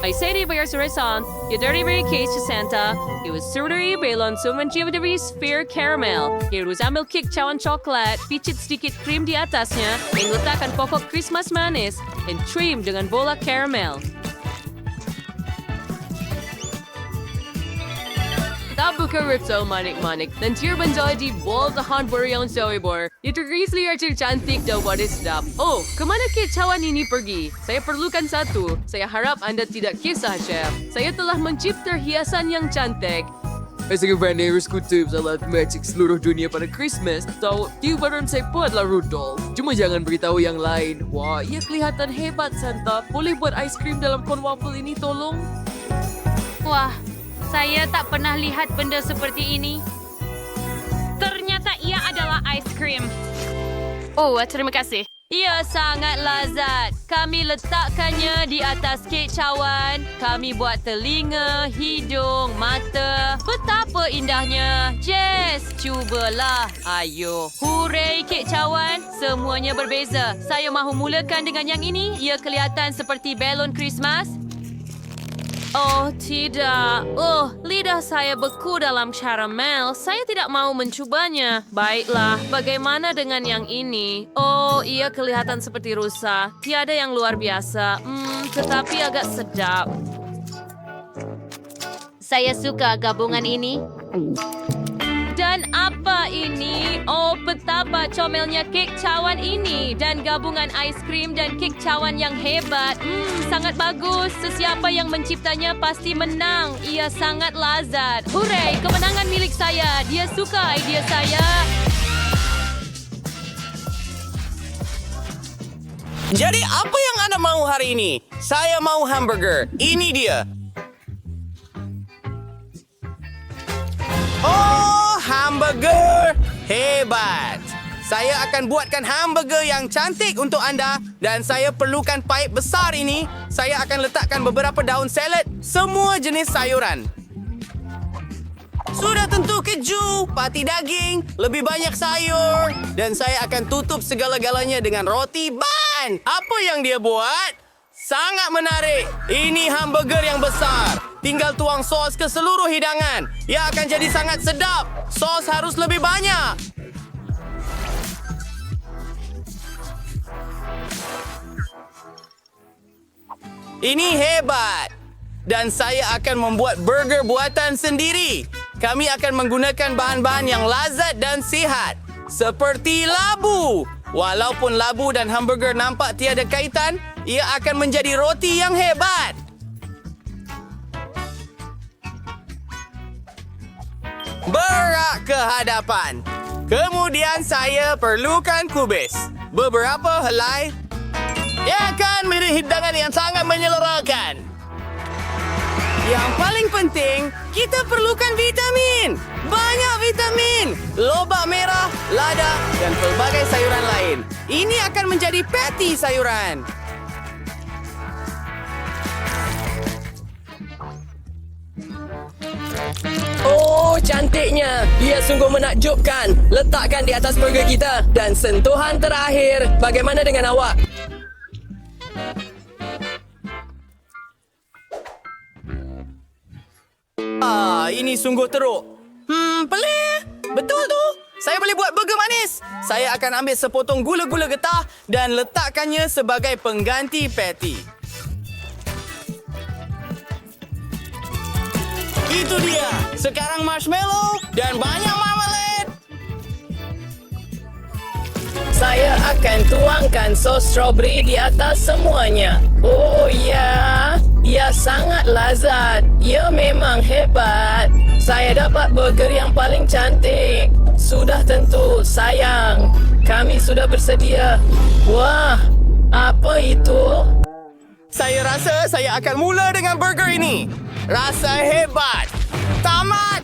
I say di bayar suresan, ya dari case to Santa, it was surgery belon suman dari sphere caramel. Harus ambil kek cawan coklat, picit sedikit krim di atasnya, dan letakkan pokok Christmas manis, dan trim dengan bola caramel. Tabuka ripso manik-manik, dan tier menjadi bol tahan beriang soibor. Itu grizzly archer cantik daw what is sedap. Oh, kemana kek cawan ini pergi? Saya perlukan satu. Saya harap Anda tidak kisah, Chef. Saya telah mencipta hiasan yang cantik. Saya berani harus kutip salah magic seluruh dunia pada Christmas. Tahu, tiubaran saya buatlah Rudolph. Cuma jangan beritahu yang lain. Wah, ia kelihatan hebat, Santa. Boleh buat ice cream dalam kon waffle ini, tolong? Wah, saya tak pernah lihat benda seperti ini. Ternyata ia adalah ice cream. Oh, terima kasih. Ia sangat lazat. Kami letakkannya di atas kek cawan. Kami buat telinga, hidung, mata. Betapa indahnya. Jess, cubalah. Ayo. Hooray, kek cawan. Semuanya berbeza. Saya mahu mulakan dengan yang ini. Ia kelihatan seperti belon Christmas. Oh, tidak. Oh, lidah saya beku dalam karamel. Saya tidak mau mencobanya. Baiklah, bagaimana dengan yang ini? Oh, ia kelihatan seperti rusa. Tiada yang luar biasa. Tetapi agak sedap. Saya suka gabungan ini. Dan apa ini? Oh, betapa comelnya kek cawan ini. Dan gabungan ice cream dan kek cawan yang hebat. Sangat bagus. Sesiapa yang menciptanya pasti menang. Ia sangat lazat. Hooray, kemenangan milik saya. Dia suka idea saya. Jadi apa yang Anda mau hari ini? Saya mau hamburger. Ini dia. Oh, hamburger! Hebat! Saya akan buatkan hamburger yang cantik untuk anda dan saya perlukan paip besar ini. Saya akan letakkan beberapa daun salad, semua jenis sayuran. Sudah tentu keju, pati daging, lebih banyak sayur. Dan saya akan tutup segala-galanya dengan roti bun. Apa yang dia buat? Sangat menarik. Ini hamburger yang besar. Tinggal tuang sos ke seluruh hidangan. Ia akan jadi sangat sedap. Sos harus lebih banyak. Ini hebat. Dan saya akan membuat burger buatan sendiri. Kami akan menggunakan bahan-bahan yang lazat dan sihat. Seperti labu. Walaupun labu dan hamburger nampak tiada kaitan, ia akan menjadi roti yang hebat. Berak ke hadapan. Kemudian saya perlukan kubis. Beberapa helai. Ia akan menjadi hidangan yang sangat menyelerakan. Yang paling penting, kita perlukan vitamin. Banyak vitamin. Lobak merah, lada, dan pelbagai sayuran lain. Ini akan menjadi patty sayuran. Oh, cantiknya. Ia sungguh menakjubkan. Letakkan di atas burger kita. Dan sentuhan terakhir. Bagaimana dengan awak? Ini sungguh teruk. Pelik. Betul tu. Saya boleh buat burger manis. Saya akan ambil sepotong gula-gula getah dan letakkannya sebagai pengganti patty. Itu dia. Sekarang marshmallow dan banyak marmalade. Saya akan tuangkan sos strawberry di atas semuanya. Oh ya, ia sangat lazat. Ia memang hebat. Saya dapat burger yang paling cantik. Sudah tentu, sayang. Kami sudah bersedia. Wah, apa itu? Saya rasa saya akan mula dengan burger ini. Rasa hebat. Tamat!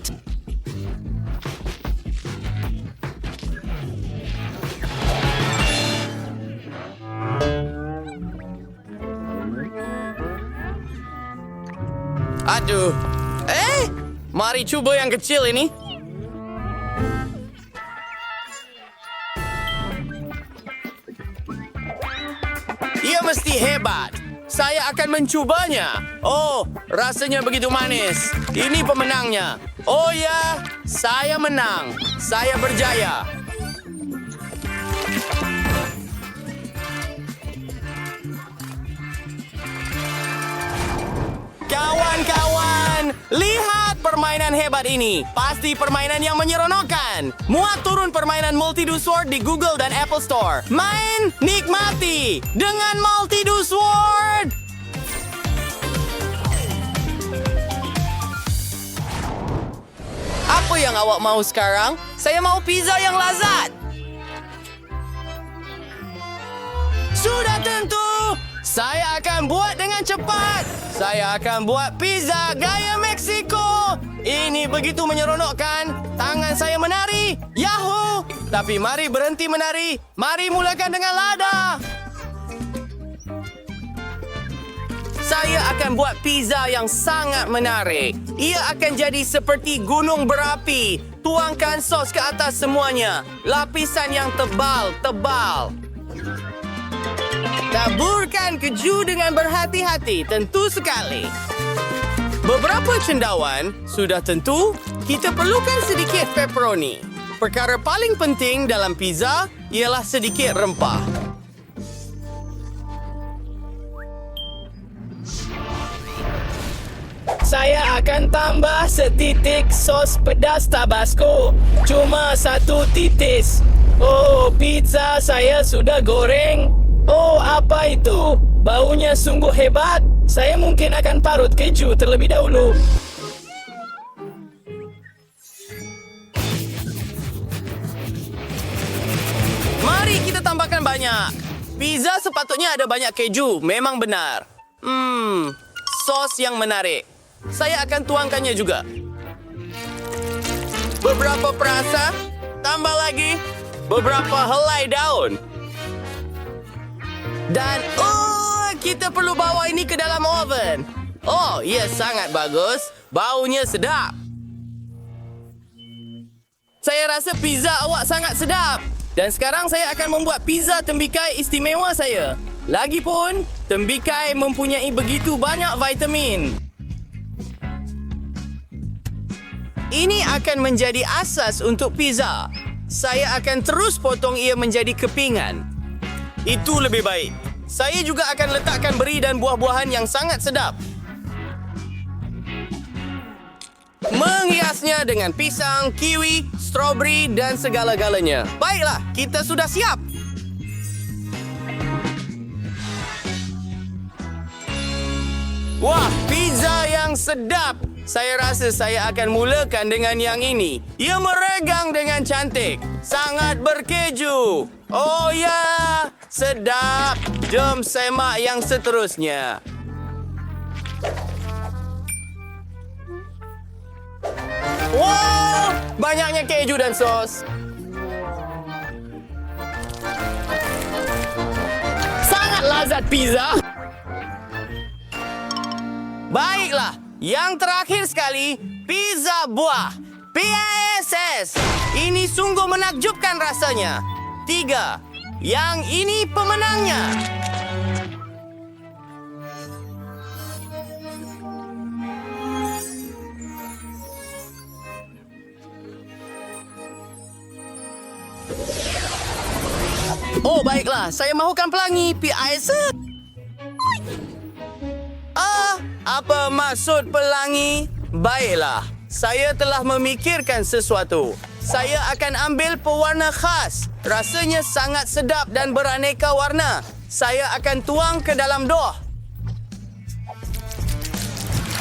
Aduh. Mari cuba yang kecil ini. Ia mesti hebat. Saya akan mencubanya. Oh, rasanya begitu manis. Ini pemenangnya. Oh ya, saya menang. Saya berjaya. Kawan-kawan, lihat permainan hebat ini. Pasti permainan yang menyeronokkan. Muat turun permainan Multi-Do Sword di Google dan Apple Store. Main, nikmati dengan Multi-Do Sword. Apa yang awak mau sekarang? Saya mau pizza yang lazat. Sudah tentu. Saya akan buat dengan cepat. Saya akan buat pizza gaya Meksiko. Ini begitu menyeronokkan. Tangan saya menari. Yahoo! Tapi mari berhenti menari. Mari mulakan dengan lada. Saya akan buat pizza yang sangat menarik. Ia akan jadi seperti gunung berapi. Tuangkan sos ke atas semuanya. Lapisan yang tebal-tebal. Taburkan keju dengan berhati-hati, tentu sekali. Beberapa cendawan, sudah tentu, kita perlukan sedikit pepperoni. Perkara paling penting dalam pizza ialah sedikit rempah. Saya akan tambah setitik sos pedas Tabasco. Cuma 1 titis. Oh, pizza saya sudah goreng. Oh, apa itu? Baunya sungguh hebat. Saya mungkin akan parut keju terlebih dahulu. Mari kita tambahkan banyak. Pizza sepatutnya ada banyak keju, memang benar. Sos yang menarik. Saya akan tuangkannya juga. Beberapa perasa, tambah lagi. Beberapa helai daun. Dan, kita perlu bawa ini ke dalam oven. Oh, ia sangat bagus. Baunya sedap. Saya rasa pizza awak sangat sedap. Dan sekarang saya akan membuat pizza tembikai istimewa saya. Lagipun, tembikai mempunyai begitu banyak vitamin. Ini akan menjadi asas untuk pizza. Saya akan terus potong ia menjadi kepingan. Itu lebih baik. Saya juga akan letakkan beri dan buah-buahan yang sangat sedap. Menghiasnya dengan pisang, kiwi, strawberry dan segala-galanya. Baiklah, kita sudah siap. Wah, pizza yang sedap. Saya rasa saya akan mulakan dengan yang ini. Ia meregang dengan cantik. Sangat berkeju. Oh ya, sedap. Jom semak yang seterusnya. Wow, banyaknya keju dan sos. Sangat lazat pizza. Baiklah, yang terakhir sekali, pizza buah. PISS. Ini sungguh menakjubkan rasanya. 3. Yang ini pemenangnya. Oh, baiklah. Saya mahukan pelangi PISS. Apa maksud pelangi? Baiklah, saya telah memikirkan sesuatu. saya akan ambil pewarna khas. Rasanya sangat sedap dan beraneka warna. Saya akan tuang ke dalam dough.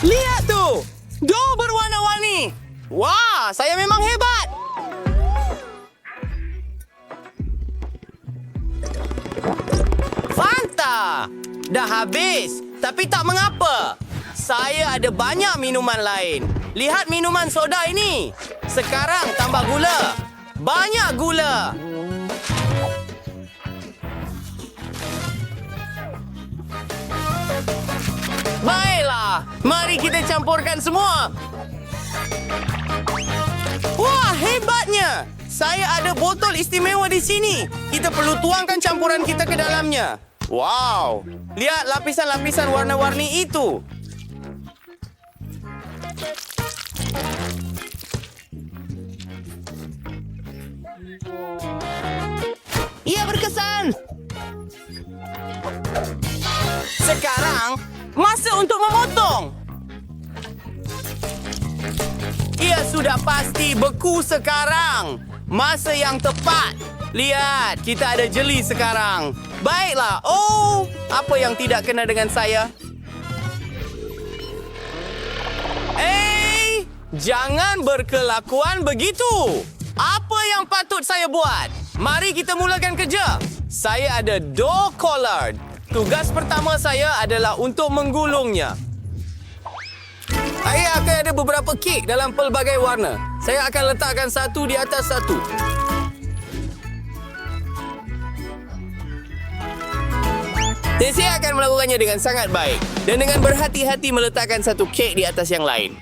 Lihat tu! Dough berwarna-warni. Wah, saya memang hebat. Fanta! Dah habis. Tapi tak mengapa. Saya ada banyak minuman lain. Lihat minuman soda ini. Sekarang tambah gula. Banyak gula. Baiklah. Mari kita campurkan semua. Wah, hebatnya. Saya ada botol istimewa di sini. Kita perlu tuangkan campuran kita ke dalamnya. Wow. Lihat lapisan-lapisan warna-warni itu. Ia berkesan. Sekarang, masa untuk memotong. Ia sudah pasti beku sekarang. Masa yang tepat. Lihat, kita ada jeli sekarang. Baiklah. Oh, apa yang tidak kena dengan saya? Jangan berkelakuan begitu. Apa yang patut saya buat? Mari kita mulakan kerja. Saya ada dough collard. Tugas pertama saya adalah untuk menggulungnya. Saya akan ada beberapa kek dalam pelbagai warna. Saya akan letakkan satu di atas satu. Saya akan melakukannya dengan sangat baik dan dengan berhati-hati meletakkan satu kek di atas yang lain.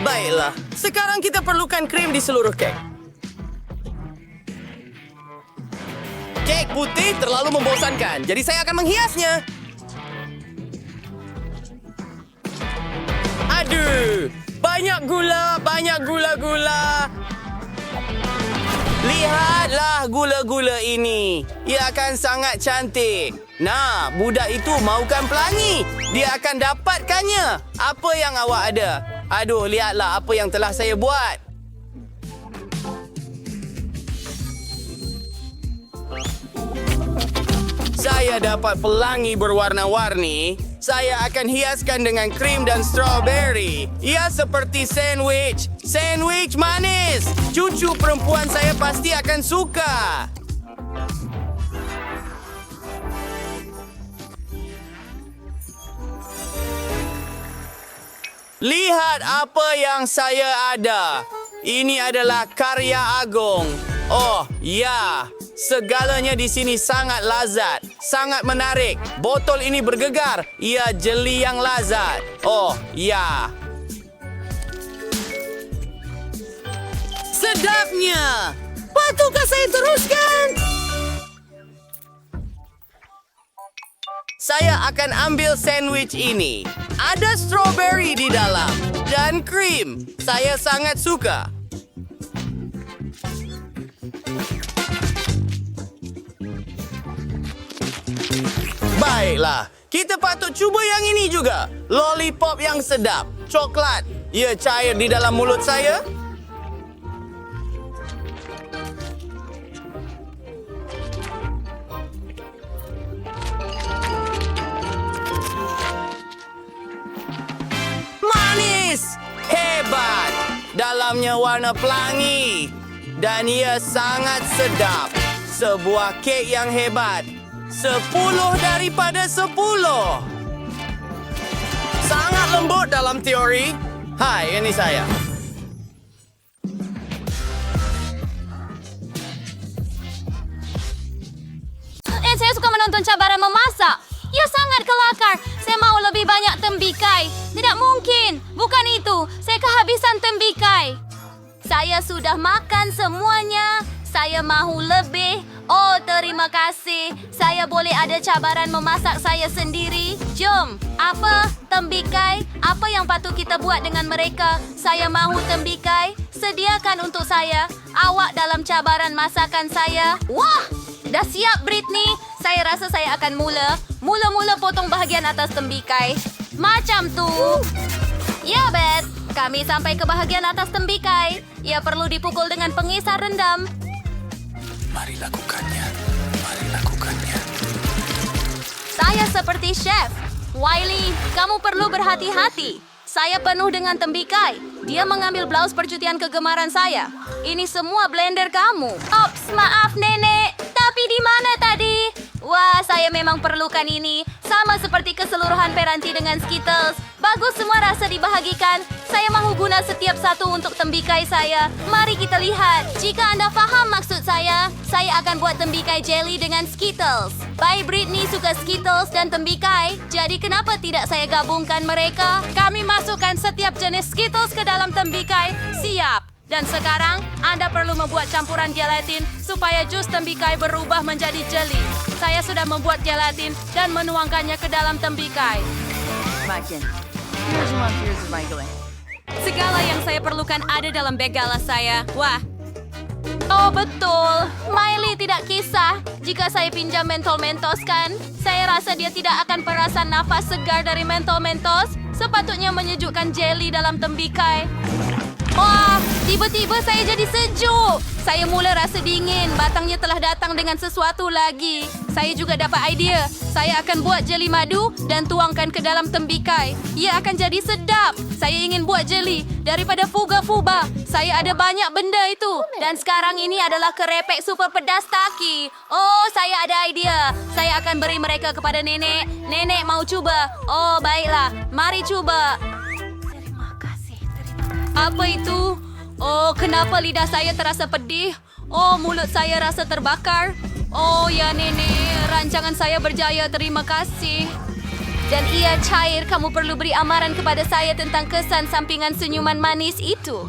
Baiklah, sekarang kita perlukan krim di seluruh kek. Kek putih terlalu membosankan, jadi saya akan menghiasnya. Aduh, banyak gula. Lihatlah gula-gula ini. Ia akan sangat cantik. Nah, budak itu mahukan pelangi. Dia akan dapatkannya. Apa yang awak ada? Aduh, lihatlah apa yang telah saya buat. Saya dapat pelangi berwarna-warni. Saya akan hiaskan dengan krim dan strawberry. Ia seperti sandwich. Sandwich manis. Cucu perempuan saya pasti akan suka. Lihat apa yang saya ada. Ini adalah karya agung. Oh, ya. Segalanya di sini sangat lazat. Sangat menarik. Botol ini bergegar. Ia jeli yang lazat. Oh, ya. Sedapnya. Patutkah saya teruskan? Saya akan ambil sandwich ini. Ada strawberry di dalam dan krim. Saya sangat suka. Baiklah, kita patut cuba yang ini juga. Lollipop yang sedap. Coklat. Ia cair di dalam mulut saya. Hebat. Dalamnya warna pelangi. Dan ia sangat sedap. Sebuah kek yang hebat. 10 daripada 10. Sangat lembut dalam teori. Hai, ini saya. Saya suka menonton cabaran memasak. Ia sangat kelakar. Saya mahu lebih banyak tembikai. Tidak mungkin. Bukan itu. Saya kehabisan tembikai. Saya sudah makan semuanya. Saya mahu lebih. Oh, terima kasih. Saya boleh ada cabaran memasak saya sendiri. Jom. Apa? Tembikai? Apa yang patut kita buat dengan mereka? Saya mahu tembikai. Sediakan untuk saya. Awak dalam cabaran masakan saya. Wah! Dah siap, Britney? Saya rasa saya akan mula potong bahagian atas tembikai. Macam tu. Ya, Beth. Kami sampai ke bahagian atas tembikai. Ia perlu dipukul dengan pengisar rendam. Mari lakukannya. Mari lakukannya. Saya seperti chef. Wiley, kamu perlu berhati-hati. Saya penuh dengan tembikai. Dia mengambil blaus percutian kegemaran saya. Ini semua blender kamu. Ops, maaf nenek. Tapi di mana tadi? Wah, saya memang perlukan ini. Sama seperti keseluruhan peranti dengan Skittles. Bagus semua rasa dibahagikan. Saya mahu guna setiap satu untuk tembikai saya. Mari kita lihat. Jika Anda faham maksud saya akan buat tembikai jelly dengan Skittles. Baik, Britney suka Skittles dan tembikai. Jadi kenapa tidak saya gabungkan mereka? Kami masukkan setiap jenis Skittles ke dalam tembikai. Siap. Dan sekarang, Anda perlu membuat campuran gelatin supaya jus tembikai berubah menjadi jelly. Saya sudah membuat gelatin dan menuangkannya ke dalam tembikai. Makin. Here's one here's my going. Segala yang saya perlukan ada dalam beg gala saya. Wah. Oh, betul. Miley tidak kisah. Jika saya pinjam mentol mentos kan, saya rasa dia tidak akan perasan nafas segar dari mentol mentos. Sepatutnya menyejukkan jelly dalam tembikai. Wah, tiba-tiba saya jadi sejuk. Saya mula rasa dingin. Batangnya telah datang dengan sesuatu lagi. Saya juga dapat idea. Saya akan buat jeli madu dan tuangkan ke dalam tembikai. Ia akan jadi sedap. Saya ingin buat jeli daripada fuga-fuba. Saya ada banyak benda itu. Dan sekarang ini adalah kerepek super pedas taki. Oh, saya ada idea. Saya akan beri mereka kepada nenek. Nenek mau cuba. Oh, baiklah. Mari cuba. Apa itu? Oh, kenapa lidah saya terasa pedih? Oh, mulut saya rasa terbakar. Oh, ya nenek, rancangan saya berjaya, terima kasih. Dan ia cair, kamu perlu beri amaran kepada saya tentang kesan sampingan senyuman manis itu.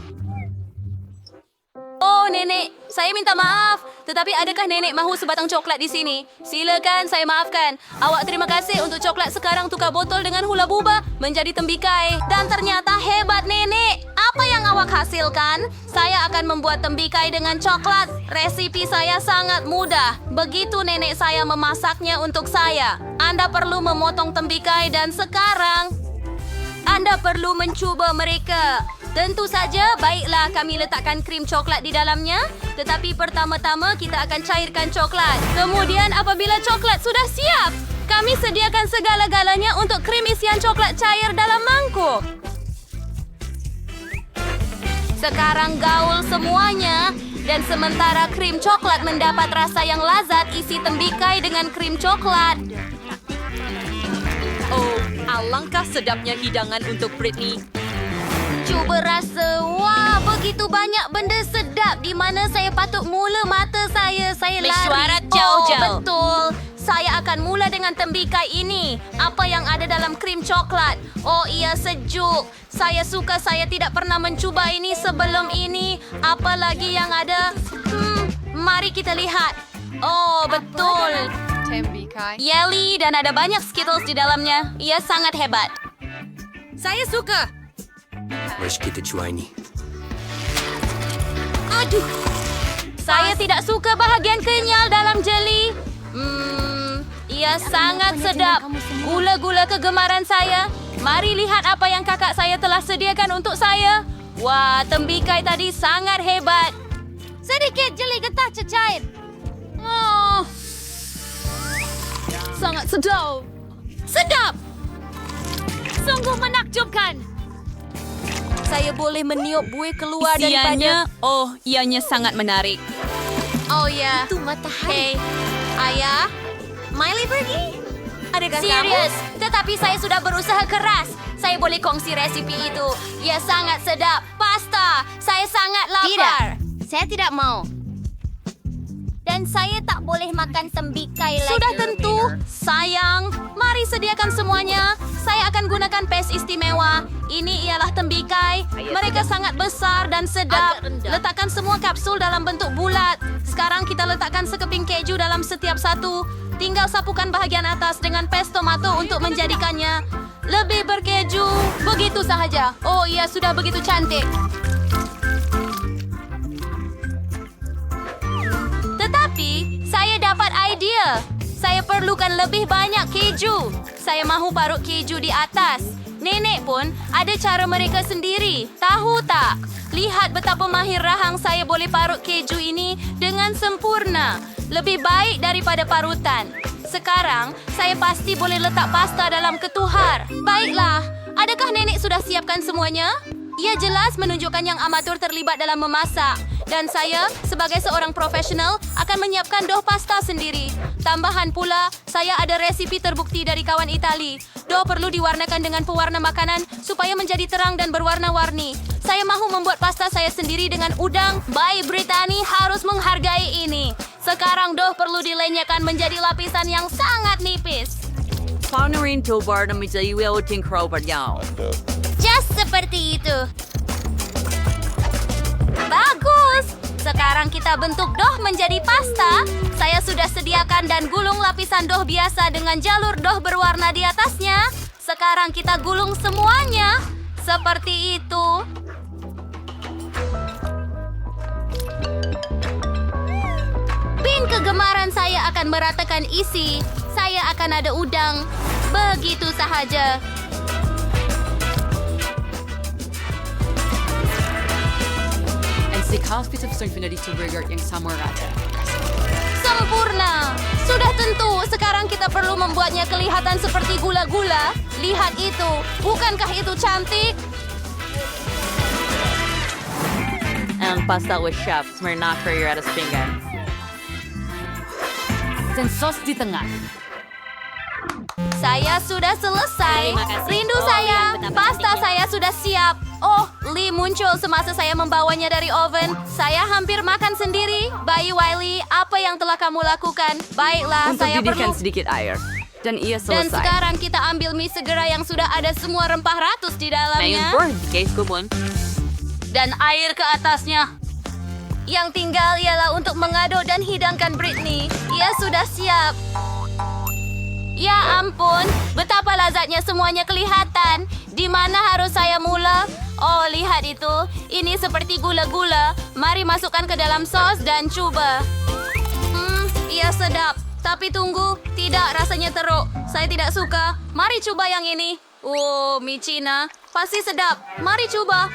Oh, nenek, saya minta maaf. Tetapi adakah nenek mahu sebatang coklat di sini? Silakan, saya maafkan. Awak terima kasih untuk coklat sekarang tukar botol dengan hula buba menjadi tembikai. Dan ternyata hebat, nenek. Apa yang awak hasilkan? Saya akan membuat tembikai dengan coklat. Resipi saya sangat mudah. Begitu nenek saya memasaknya untuk saya. Anda perlu memotong tembikai dan sekarang Anda perlu mencuba mereka. Tentu saja, baiklah kami letakkan krim coklat di dalamnya. Tetapi pertama-tama kita akan cairkan coklat. Kemudian apabila coklat sudah siap, kami sediakan segala-galanya untuk krim isian coklat cair dalam mangkuk. Sekarang gaul semuanya. Dan sementara krim coklat mendapat rasa yang lazat, isi tembikai dengan krim coklat. Oh, alangkah sedapnya hidangan untuk Britney. Cuba rasa. Wah, begitu banyak benda sedap di mana saya patut mula mata saya. Saya lari. Mesyuarat jauh-jauh. Oh, betul. Saya akan mula dengan tembikai ini. Apa yang ada dalam krim coklat? Oh, ia sejuk. Saya suka saya tidak pernah mencuba ini sebelum ini. Apa lagi yang ada? Mari kita lihat. Oh, betul. Tembikai. Jelly dan ada banyak Skittles di dalamnya. Ia sangat hebat. Saya suka. Mari kita cuba ini. Aduh. Saya tidak suka bahagian kenyal dalam jeli. Ia sangat sedap. Gula-gula kegemaran saya. Mari lihat apa yang kakak saya telah sediakan untuk saya. Wah, tembikai tadi sangat hebat. Sedikit jeli getah cecair. Oh. Sangat sedap. Sedap. Sungguh menakjubkan. Saya boleh meniup buih keluar daripada... Oh, ianya sangat menarik. Oh ya. Itu Hey, matahari. ayah. Miley pergi? Adakah serius? Tetapi saya sudah berusaha keras. Saya boleh kongsi resipi itu. Ia sangat sedap. Pasta. Saya sangat lapar. Tidak. Saya tidak mau. Dan saya tak boleh makan tembikai lagi. Sudah tentu. Sayang. Mari sediakan semuanya. Saya akan gunakan pes istimewa. Ini ialah tembikai. Mereka sangat besar dan sedap. Letakkan semua kapsul dalam bentuk bulat. Sekarang kita letakkan sekeping keju dalam setiap satu. Tinggal sapukan bahagian atas dengan pes tomato untuk menjadikannya lebih berkeju. Begitu sahaja. Oh, ia sudah begitu cantik. Tetapi, saya dapat Ya, saya perlukan lebih banyak keju. Saya mahu parut keju di atas. Nenek pun ada cara mereka sendiri. Tahu tak? Lihat betapa mahir rahang saya boleh parut keju ini dengan sempurna. Lebih baik daripada parutan. Sekarang, saya pasti boleh letak pasta dalam ketuhar. Baiklah, adakah nenek sudah siapkan semuanya? Ia jelas menunjukkan yang amatur terlibat dalam memasak. Dan saya, sebagai seorang profesional, akan menyiapkan dough pasta sendiri. Tambahan pula, saya ada resipi terbukti dari kawan Itali. Dough perlu diwarnakan dengan pewarna makanan supaya menjadi terang dan berwarna-warni. Saya mahu membuat pasta saya sendiri dengan udang. Bayi Britani harus menghargai ini. Sekarang dough perlu dilenyapkan menjadi lapisan yang sangat nipis. Paano rin to bar na menjadi wilting crowbar niya? Just seperti itu. Bagus! Sekarang kita bentuk dough menjadi pasta. Saya sudah sediakan dan gulung lapisan dough biasa dengan jalur dough berwarna di atasnya. Sekarang kita gulung semuanya. Seperti itu. Pin kegemaran saya akan meratakan isi. Saya akan ada udang. Begitu sahaja. yang sama rata. Sempurna! Sudah tentu, sekarang kita perlu membuatnya kelihatan seperti gula-gula. Lihat itu, bukankah itu cantik? Ang pasta with chef, Smirnoff Courier atas pinggan. Dan sos di tengah. Saya sudah selesai. Terima kasih. Rindu Oh, saya. yang betapa Pasta cantiknya. saya sudah siap. Oh, Lee muncul semasa saya membawanya dari oven. Saya hampir makan sendiri. Bayi Wiley, apa yang telah kamu lakukan? Baiklah, Untuk saya didihkan perlu... sedikit air. Dan ia Dan selesai. sekarang kita ambil mie segera yang sudah ada semua rempah ratus di Ngayon, dalamnya. board, case ko pun. Dan air ke atasnya. Yang tinggal ialah untuk mengaduk dan hidangkan Britney. Ia sudah siap. Ya ampun, betapa lazatnya semuanya kelihatan. Di mana harus saya mula? Oh, lihat itu. Ini seperti gula-gula. Mari masukkan ke dalam sos dan coba. Ia sedap. Tapi tunggu, tidak, rasanya teruk. Saya tidak suka. Mari coba yang ini. Oh, mie Cina. Pasti sedap. Mari coba.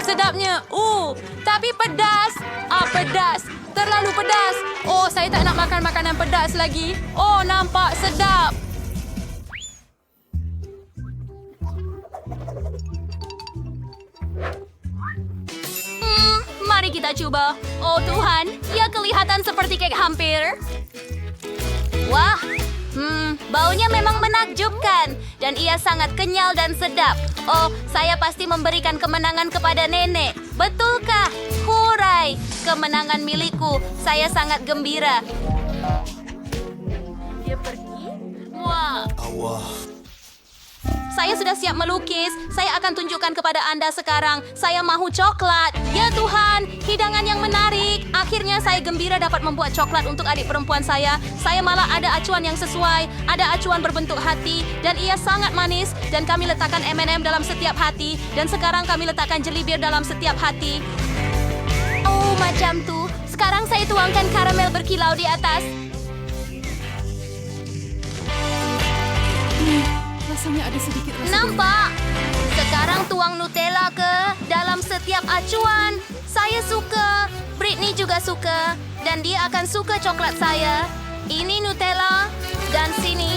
Sedapnya. Tapi pedas. Pedas. Terlalu pedas. Oh, saya tak nak makan makanan pedas lagi. Oh, nampak sedap. Mari kita coba. Oh Tuhan, ia kelihatan seperti kek hampir. Wah, baunya memang menakjubkan. Dan ia sangat kenyal dan sedap. Oh, saya pasti memberikan kemenangan kepada nenek. Betulkah? Hurai! Kemenangan milikku. Saya sangat gembira. Dia pergi? Wah. Saya sudah siap melukis. Saya akan tunjukkan kepada Anda sekarang. Saya mahu coklat. Ya Tuhan, hidangan yang menarik. Akhirnya saya gembira dapat membuat coklat untuk adik perempuan saya. Saya malah ada acuan yang sesuai. Ada acuan berbentuk hati. Dan ia sangat manis. Dan kami letakkan M&M dalam setiap hati. Dan sekarang kami letakkan jelibir dalam setiap hati. Oh, macam tu. Sekarang saya tuangkan karamel berkilau di atas. Rasanya ada sedikit rasa. Nampak? Sekarang tuang Nutella ke dalam setiap acuan. Saya suka. Britney juga suka. Dan dia akan suka coklat saya. Ini Nutella. Dan sini.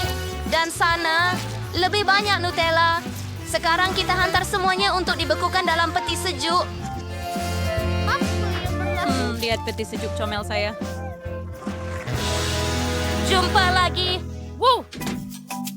Dan sana. Lebih banyak Nutella. Sekarang kita hantar semuanya untuk dibekukan dalam peti sejuk. Lihat peti sejuk comel saya. Jumpa lagi. Wow.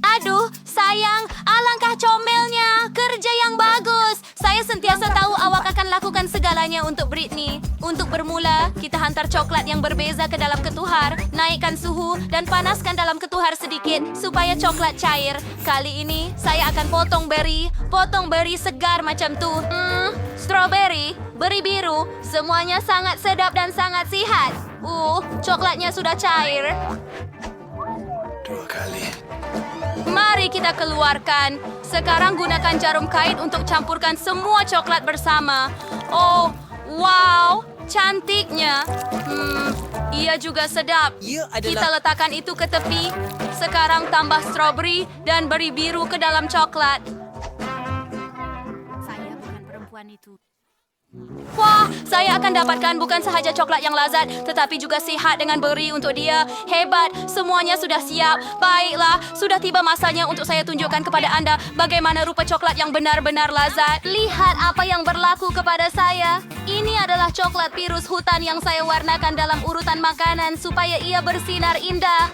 Aduh, sayang, alangkah comelnya. Kerja yang bagus. Saya sentiasa tahu awak akan lakukan segalanya untuk Britney. Untuk bermula, kita hantar coklat yang berbeza ke dalam ketuhar, naikkan suhu dan panaskan dalam ketuhar sedikit supaya coklat cair. Kali ini, saya akan potong beri segar macam tu. Strawberry, beri biru, semuanya sangat sedap dan sangat sihat. Coklatnya sudah cair. 2 kali. Mari kita keluarkan. Sekarang gunakan jarum kait untuk campurkan semua coklat bersama. Oh, Wow, cantiknya. Ia juga sedap. Kita letakkan itu ke tepi. Sekarang tambah strawberry dan beri biru ke dalam coklat. Saya bukan perempuan itu. Wah, saya akan dapatkan bukan sahaja coklat yang lazat, tetapi juga sihat dengan beri untuk dia. Hebat, semuanya sudah siap. Baiklah, sudah tiba masanya untuk saya tunjukkan kepada anda bagaimana rupa coklat yang benar-benar lazat. Lihat apa yang berlaku kepada saya. Ini adalah coklat virus hutan yang saya warnakan dalam urutan makanan supaya ia bersinar indah.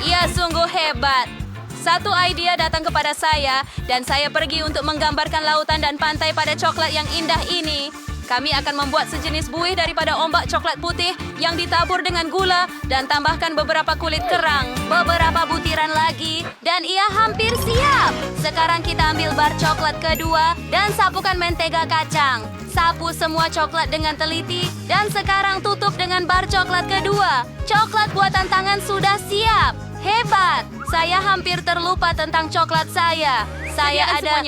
Ia sungguh hebat. Satu idea datang kepada saya dan saya pergi untuk menggambarkan lautan dan pantai pada coklat yang indah ini. Kami akan membuat sejenis buih daripada ombak coklat putih yang ditabur dengan gula dan tambahkan beberapa kulit kerang, beberapa butiran lagi, dan ia hampir siap. Sekarang kita ambil bar coklat kedua dan sapukan mentega kacang. Sapu semua coklat dengan teliti dan sekarang tutup dengan bar coklat kedua. Coklat buatan tangan sudah siap. Hebat! Saya hampir terlupa tentang coklat saya. Saya ada...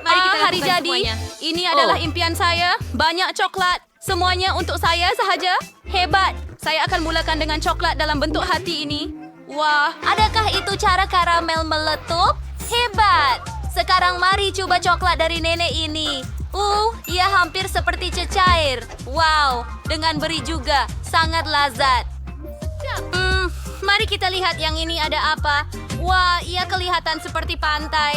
Mari kita hari lakukan jadi. semuanya. Ini adalah impian saya. Banyak coklat. Semuanya untuk saya sahaja. Hebat. Saya akan mulakan dengan coklat dalam bentuk hati ini. Wah, Adakah itu cara karamel meletup? Hebat! Sekarang mari coba coklat dari nenek ini. Ia hampir seperti cecair. Wow, dengan beri juga. Sangat lazat. Mari kita lihat yang ini ada apa. Wah, ia kelihatan seperti pantai.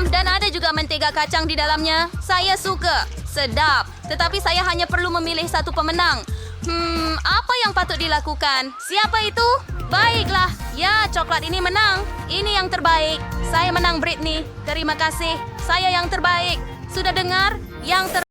Dan ada juga mentega kacang di dalamnya. Saya suka. Sedap. Tetapi saya hanya perlu memilih satu pemenang. Apa yang patut dilakukan? Siapa itu? Baiklah. Ya, coklat ini menang. Ini yang terbaik. Saya menang, Britney. Terima kasih. Saya yang terbaik. Sudah dengar? Yang terbaik.